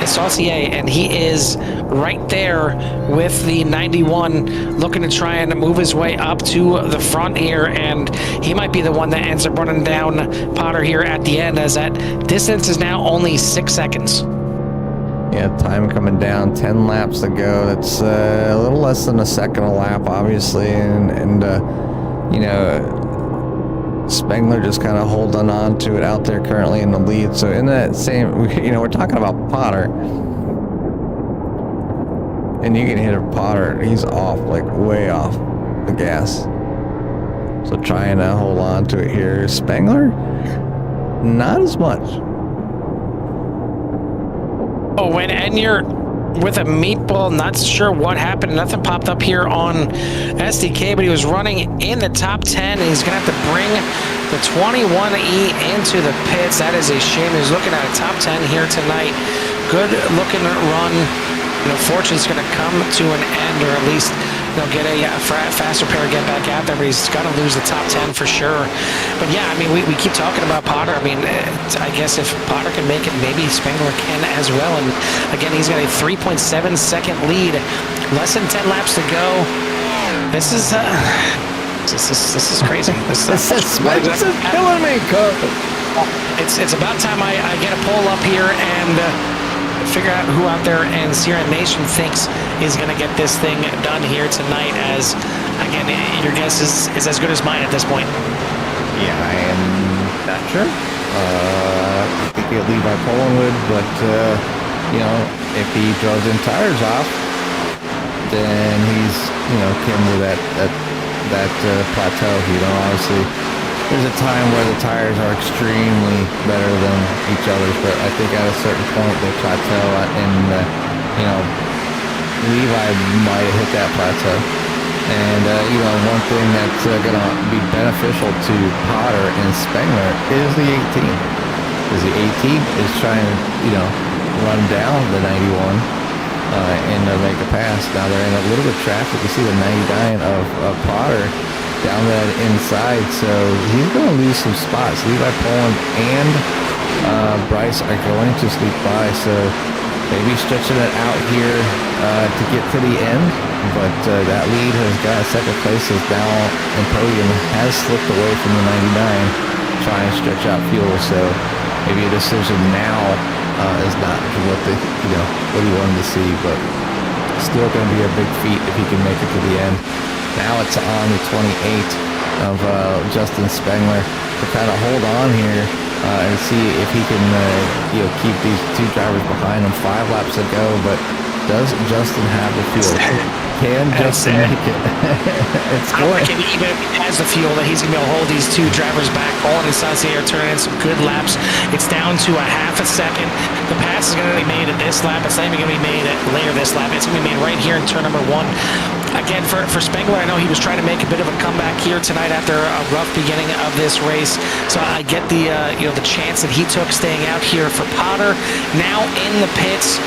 is Saucier, and he is right there with the 91, looking to try and move his way up to the front here, and he might be the one that ends up running down Potter here at the end, as that distance is now only 6 seconds. Yeah, time coming down, 10 laps to go. That's a little less than a second a lap, obviously, and Spengler just kind of holding on to it out there currently in the lead. So in that same, we're talking about Potter, and you can hit a Potter. He's off, like way off the gas. So trying to hold on to it here. Spengler, not as much. Oh, and you're with a meatball, not sure what happened. Nothing popped up here on SDK, but he was running in the top 10. And he's going to have to bring the 21E into the pits. That is a shame. He's looking at a top 10 here tonight. Good looking run. Fortune's going to come to an end, or at least they'll get a faster pair, get back out there, but he's going to lose the top 10 for sure. But yeah, I mean, we keep talking about Potter. I mean, I guess if Potter can make it, maybe Spengler can as well. And again, he's got a 3.7 second lead, less than 10 laps to go. This is crazy. This is killing me, Coach. It's about time I get a poll up here and figure out who out there in Sierra Nation thinks is going to get this thing done here tonight, as again, your guess is as good as mine at this point. Yeah, I am not sure. I think he'll leave by Poland would, but if he draws in tires off, then he's came to that plateau. Obviously there's a time where the tires are extremely better than each other's, but I think at a certain point they plateau, and Levi might have hit that plateau. And one thing that's going to be beneficial to Potter and Spengler is the 18, because the 18 is trying to run down the 91 and make a pass. Now they're in a little bit of traffic. You see the 99 of Potter down that inside, so he's going to lose some spots. Levi Poland and Bryce are going to sneak by, so maybe stretching it out here to get to the end, but that lead has got second place is now, and podium has slipped away from the 99, trying to stretch out fuel. So maybe a decision now is not what what he wanted to see, but still going to be a big feat if he can make it to the end. Now it's on the 28 of Justin Spengler to kind of hold on here and see if he can keep these two drivers behind him. 5 laps to go, but Does Justin have the fuel? Can Justin make it? It's I don't going. think even if he has the fuel that he's going to be able to hold these two drivers back. Olin and Sancier turning in some good laps. It's down to a half a second. The pass is going to be made at this lap. It's not even going to be made at later this lap. It's going to be made right here in turn number 1. Again, for Spengler, I know he was trying to make a bit of a comeback here tonight after a rough beginning of this race. So I get the the chance that he took staying out here for Potter. Now in the pits.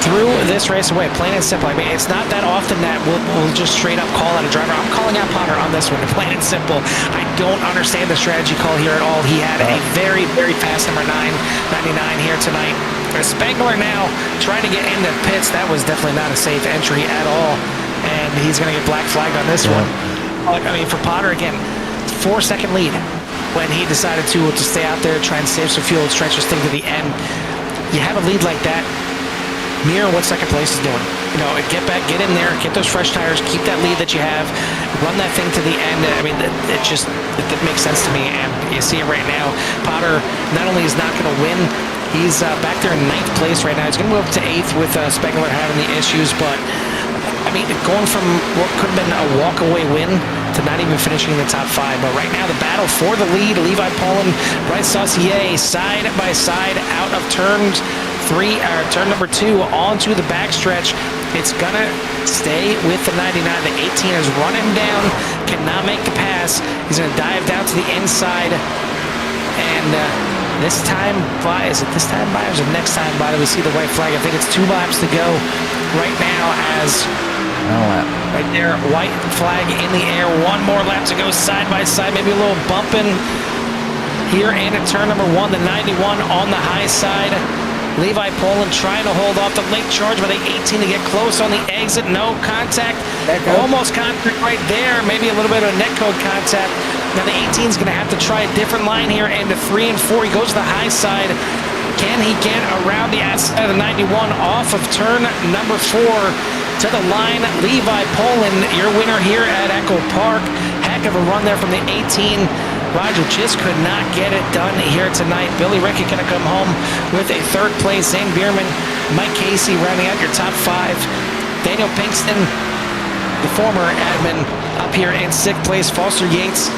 Threw this race away, plain and simple. I mean, it's not that often that we'll just straight up call out a driver. I'm calling out Potter on this one, plain and simple. I don't understand the strategy call here at all. He had a very, very fast number 999 here tonight. Spengler now trying to get into pits. That was definitely not a safe entry at all. And he's going to get black flagged on this one. I mean, for Potter, again, 4-second lead when he decided to stay out there, try and save some fuel, stretch this thing to the end. You have a lead like that, mirror what second place is doing. Get back, get in there, get those fresh tires, keep that lead that you have, run that thing to the end. I mean, it makes sense to me, and you see it right now. Potter not only is not going to win, he's back there in 9th place right now. He's going to move up to 8th with Spengler having the issues, but I mean, going from what could have been a walk-away win to not even finishing in the top 5. But right now, the battle for the lead, Levi Poulin, Bryce Saucier, side by side out of turn number 2 onto the backstretch. It's gonna stay with the 99. The 18 is running down, cannot make the pass. He's gonna dive down to the inside, and this time by, is it this time by or is it next time by that we see the white flag? I think it's 2 laps to go right now as right there, white flag in the air. 1 more lap to go, side by side, maybe a little bumping here and at turn number 1, the 91 on the high side. Levi Poulin trying to hold off the link charge by the 18 to get close on the exit. No contact. Almost contact right there. Maybe a little bit of a netcode contact. Now the 18 is going to have to try a different line here into 3 and 4. He goes to the high side. Can he get around the outside of the 91 off of turn number 4 to the line? Levi Poulin, your winner here at Echo Park. Heck of a run there from the 18. Roger just could not get it done here tonight. Billy Rickett going to come home with a 3rd place. Zane Bierman, Mike Casey rounding out your top 5. Daniel Pinkston, the former admin, up here in 6th place. Foster Yates,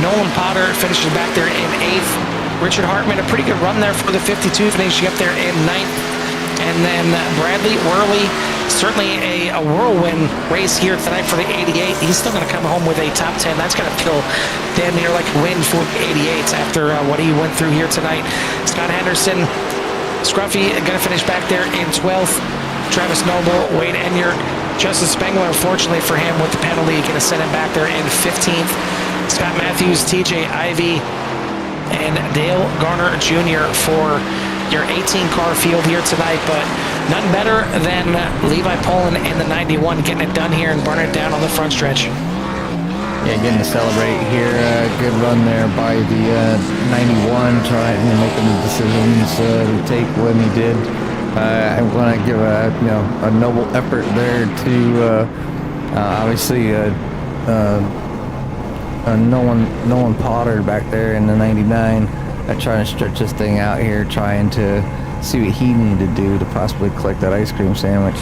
Nolan Potter finishes back there in 8th. Richard Hartman, a pretty good run there for the 52, finishing up there in 9th. And then Bradley Worley, certainly a whirlwind race here tonight for the 88. He's still going to come home with a top 10. That's going to feel damn near like a win for the 88s after what he went through here tonight. Scott Henderson, Scruffy, going to finish back there in 12th. Travis Noble, Wade Enyart, Justin Spengler, unfortunately for him with the penalty, going to send him back there in 15th. Scott Matthews, TJ Ivey, and Dale Garner Jr. for your 18-car field here tonight, but none better than Levi Poulin in the 91 getting it done here and burning it down on the front stretch. Yeah, getting to celebrate here. Good run there by the 91, trying to make the decisions to take when he did. I want to give a noble effort there to obviously Nolan Potter back there in the 99. Trying to stretch this thing out here, trying to see what he needed to do to possibly collect that ice cream sandwich,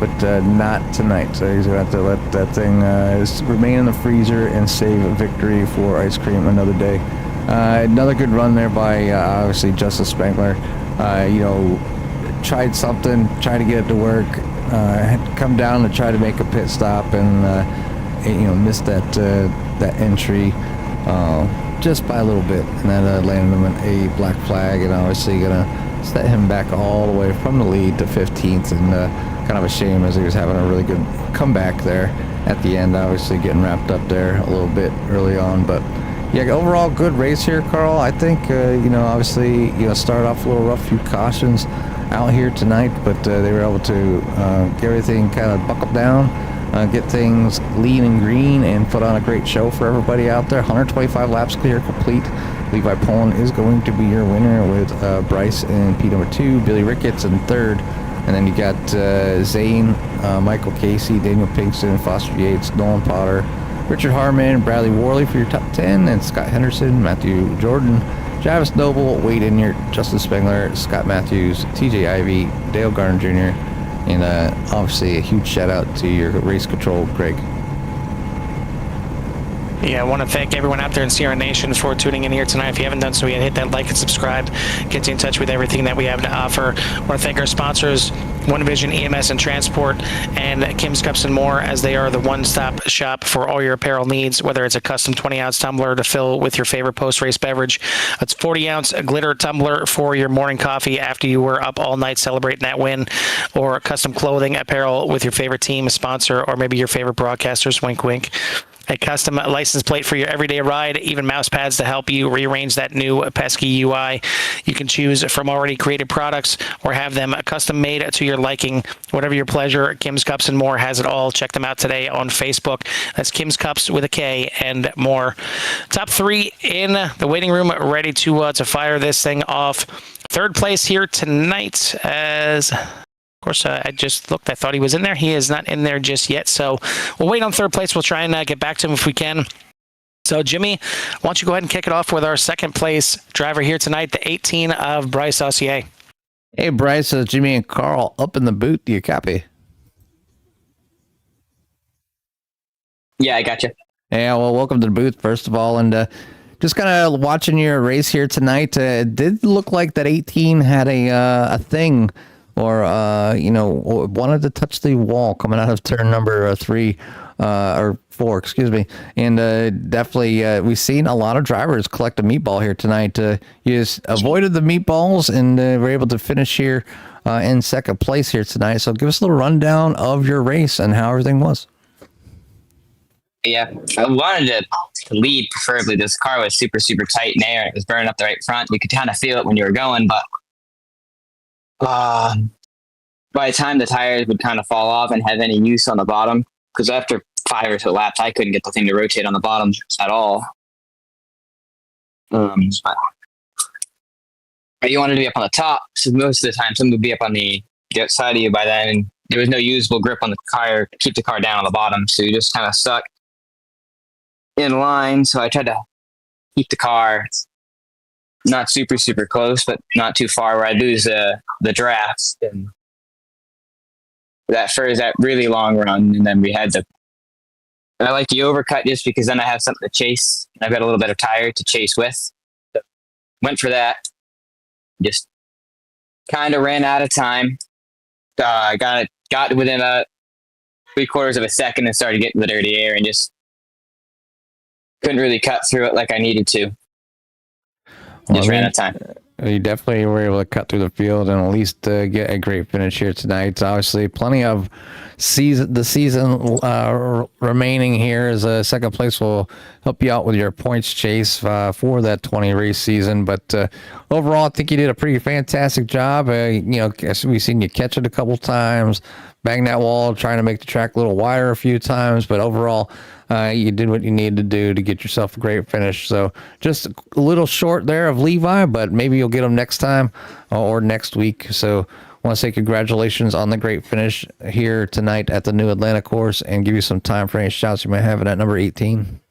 but not tonight. So he's going to have to let that thing remain in the freezer and save a victory for ice cream another day. Another good run there by obviously Justin Spengler. Tried something, tried to get it to work, had to come down to try to make a pit stop, and missed that entry. Just by a little bit, and that landed him a black flag, and obviously gonna set him back all the way from the lead to 15th, and kind of a shame as he was having a really good comeback there at the end, obviously getting wrapped up there a little bit early on. But yeah, overall good race here, Carl. I think obviously started off a little rough, few cautions out here tonight, but they were able to get everything kind of buckled down, get things lean and green, and put on a great show for everybody out there. 125 laps clear complete. Levi Poulin is going to be your winner with Bryce in P number 2, Billy Ricketts in 3rd, and then you got Zane, Michael Casey, Daniel Pinkston, Foster Yates, Nolan Potter, Richard Harmon, Bradley Worley for your top 10, and Scott Henderson, Matthew Jordan, Travis Noble, Wade Enyart, Justin Spengler, Scott Matthews, TJ Ivey, Dale Garner Jr., And obviously a huge shout out to your race control, Greg. Yeah, I want to thank everyone out there in Sierra Nation for tuning in here tonight. If you haven't done so yet, hit that like and subscribe. Get in touch with everything that we have to offer. I want to thank our sponsors, One Vision EMS and Transport, and Kim's Cups and More, as they are the one-stop shop for all your apparel needs, whether it's a custom 20-ounce tumbler to fill with your favorite post-race beverage, a 40-ounce glitter tumbler for your morning coffee after you were up all night celebrating that win, or custom clothing apparel with your favorite team, sponsor, or maybe your favorite broadcasters, wink, wink. A custom license plate for your everyday ride, even mouse pads to help you rearrange that new pesky UI. You can choose from already created products or have them custom made to your liking. Whatever your pleasure, Kim's Cups and More has it all. Check them out today on Facebook. That's Kim's Cups with a K and more. Top 3 in the waiting room, ready to fire this thing off. Third place here tonight as... Of course, I just looked. I thought he was in there. He is not in there just yet. So we'll wait on third place. We'll try and get back to him if we can. So, Jimmy, why don't you go ahead and kick it off with our second place driver here tonight, the 18 of Bryce Saucier. Hey, Bryce, Jimmy and Carl up in the boot. Do you copy? Yeah, I got you. Yeah, well, welcome to the booth, first of all. And just kind of watching your race here tonight, it did look like that 18 had a thing, or wanted to touch the wall coming out of turn number 3 or 4, excuse me. And definitely we've seen a lot of drivers collect a meatball here tonight. You just avoided the meatballs and were able to finish here in second place here tonight. So give us a little rundown of your race and how everything was. Yeah, I wanted to lead, preferably. This car was super, super tight in air. It was burning up the right front. You could kind of feel it when you were going, but by the time the tires would kind of fall off and have any use on the bottom, because after 5 or so laps, I couldn't get the thing to rotate on the bottom at all. But you wanted to be up on the top, so most of the time someone would be up on the outside of you by then, and there was no usable grip on the car to keep the car down on the bottom, so you just kind of stuck in line. So I tried to keep the car not super, super close, but not too far where I'd lose the draft. And that really long run, and then we had I like the overcut just because then I have something to chase. I've got a little bit of tire to chase with. So went for that. Just kind of ran out of time. Got within about 3/4 of a second and started getting the dirty air and just couldn't really cut through it like I needed to. Just ran out of time. You definitely were able to cut through the field and at least get a great finish here tonight. Obviously, plenty of season remaining here, as second place will help you out with your points chase for that 20 race season. But overall, I think you did a pretty fantastic job. We've seen you catch it a couple times, bang that wall, trying to make the track a little wider a few times. But overall, you did what you needed to do to get yourself a great finish. So just a little short there of Levi, but maybe you'll get him next time or next week. So I want to say congratulations on the great finish here tonight at the New Atlanta course, and give you some time for any shouts you might have in at number 18.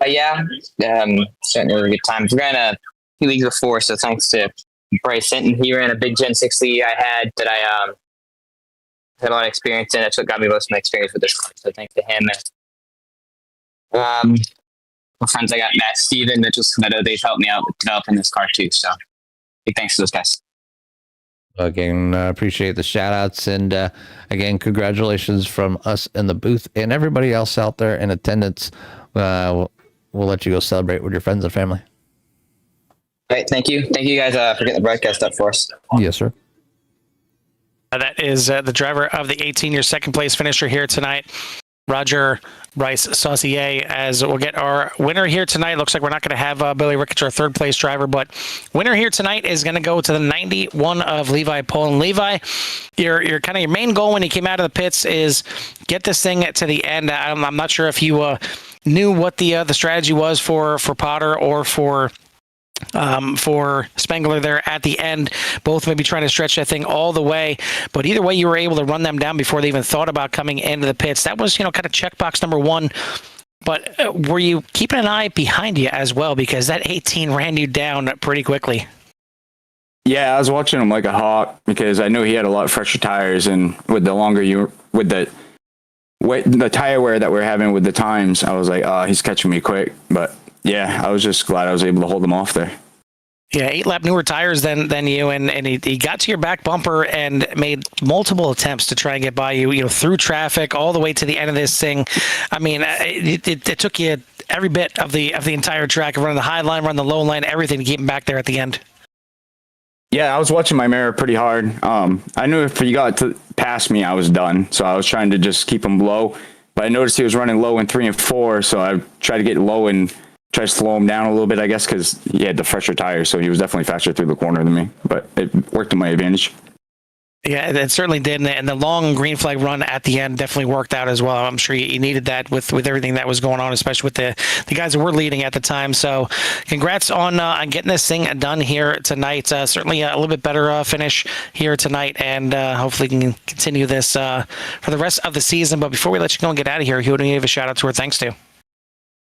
Certainly a good time. We ran a few leagues before, so thanks to Bryce Hinton. He ran a big Gen 6 league I had that I had a lot of experience in. That's what got me most of my experience with this car. So thanks to him. My friends I got, Matt, Steven, Mitchell Scometto, they've helped me out with developing this car too. So big thanks to those guys. Again, appreciate the shout outs, and again, congratulations from us in the booth and everybody else out there in attendance. We'll let you go celebrate with your friends and family. All right, thank you. Thank you guys for getting the broadcast up for us. Yes, sir. That is the driver of the 18, your second place finisher here tonight, Roger Bryce Saucier. As we'll get our winner here tonight. Looks like we're not going to have Billy Ricketts, our third place driver, but winner here tonight is going to go to the 91 of Levi Poland. Levi, your kind of your main goal when you came out of the pits is get this thing to the end. I'm not sure if you knew what the strategy was for Potter or for Spengler there at the end. Both maybe trying to stretch that thing all the way, but either way you were able to run them down before they even thought about coming into the pits. That was kind of checkbox number 1. But were you keeping an eye behind you as well, because that 18 ran you down pretty quickly? Yeah, I was watching him like a hawk because I knew he had a lot fresher tires, and with the tire wear that we're having with the times, I was like, oh, he's catching me quick. But yeah, I was just glad I was able to hold him off there. Yeah, 8-lap newer tires than you, and he got to your back bumper and made multiple attempts to try and get by you, through traffic all the way to the end of this thing. I mean, it took you every bit of the entire track, running the high line, running the low line, everything to keep him back there at the end. Yeah, I was watching my mirror pretty hard. I knew if he got to past me, I was done. So I was trying to just keep him low. But I noticed he was running low in 3 and 4, so I tried to get low and try to slow him down a little bit, I guess, because he had the fresher tires, so he was definitely faster through the corner than me. But it worked to my advantage. Yeah, it certainly did, and the long green flag run at the end definitely worked out as well. I'm sure you needed that with everything that was going on, especially with the guys that were leading at the time. So, congrats on getting this thing done here tonight. Certainly a little bit better finish here tonight, and hopefully can continue this for the rest of the season. But before we let you go and get out of here, who do you give a shout out to or thanks to?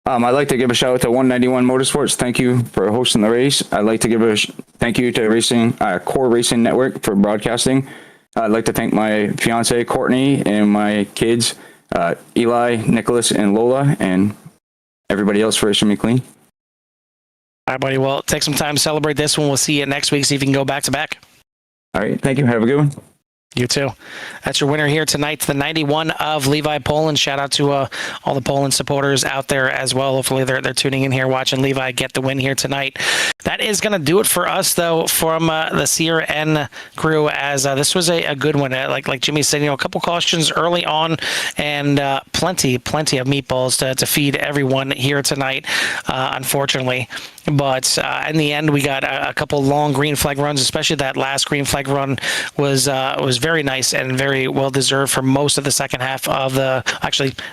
I'd like to give a shout out to 191 Motorsports. Thank you for hosting the race. I'd like to give a thank you to Core Racing Network for broadcasting. I'd like to thank my fiance, Courtney, and my kids, Eli, Nicholas, and Lola, and everybody else for racing me clean. All right, buddy. Well, take some time to celebrate this one. We'll see you next week, see if you can go back to back. All right. Thank you. Have a good one. You too. That's your winner here tonight, the 91 of Levi Poland. Shout out to all the Poland supporters out there as well. Hopefully they're tuning in here, watching Levi get the win here tonight. That is going to do it for us, though, from the Sierra N crew, as this was a good one. Like Jimmy said, a couple cautions early on, and plenty of meatballs to feed everyone here tonight, unfortunately. But in the end, we got a couple long green flag runs, especially that last green flag run was very nice and very well deserved for most of the second half of the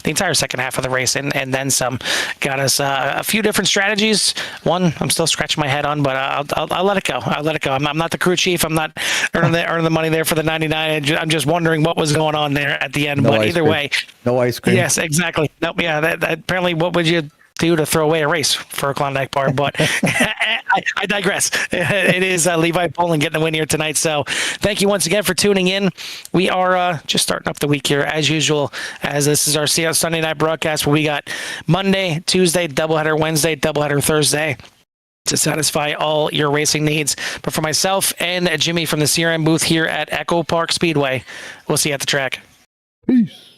entire second half of the race, and then some. Got us a few different strategies. One I'm still scratching my head on, but I'll let it go. I'll let it go. I'm not the crew chief. I'm not earning the money there for the 99. I'm just wondering what was going on there at the end. No but ice either cream. way, No ice cream. yes, exactly. Nope, yeah. That apparently, what would you do to throw away a race for a Klondike bar? But I digress. It is Levi Poland getting the win here tonight. So thank you once again for tuning in. We are just starting up the week here as usual, as this is our Sunday night broadcast where we got Monday, Tuesday, doubleheader Wednesday, doubleheader Thursday to satisfy all your racing needs. But for myself and Jimmy from the CRM booth here at EchoPark Speedway, we'll see you at the track. Peace.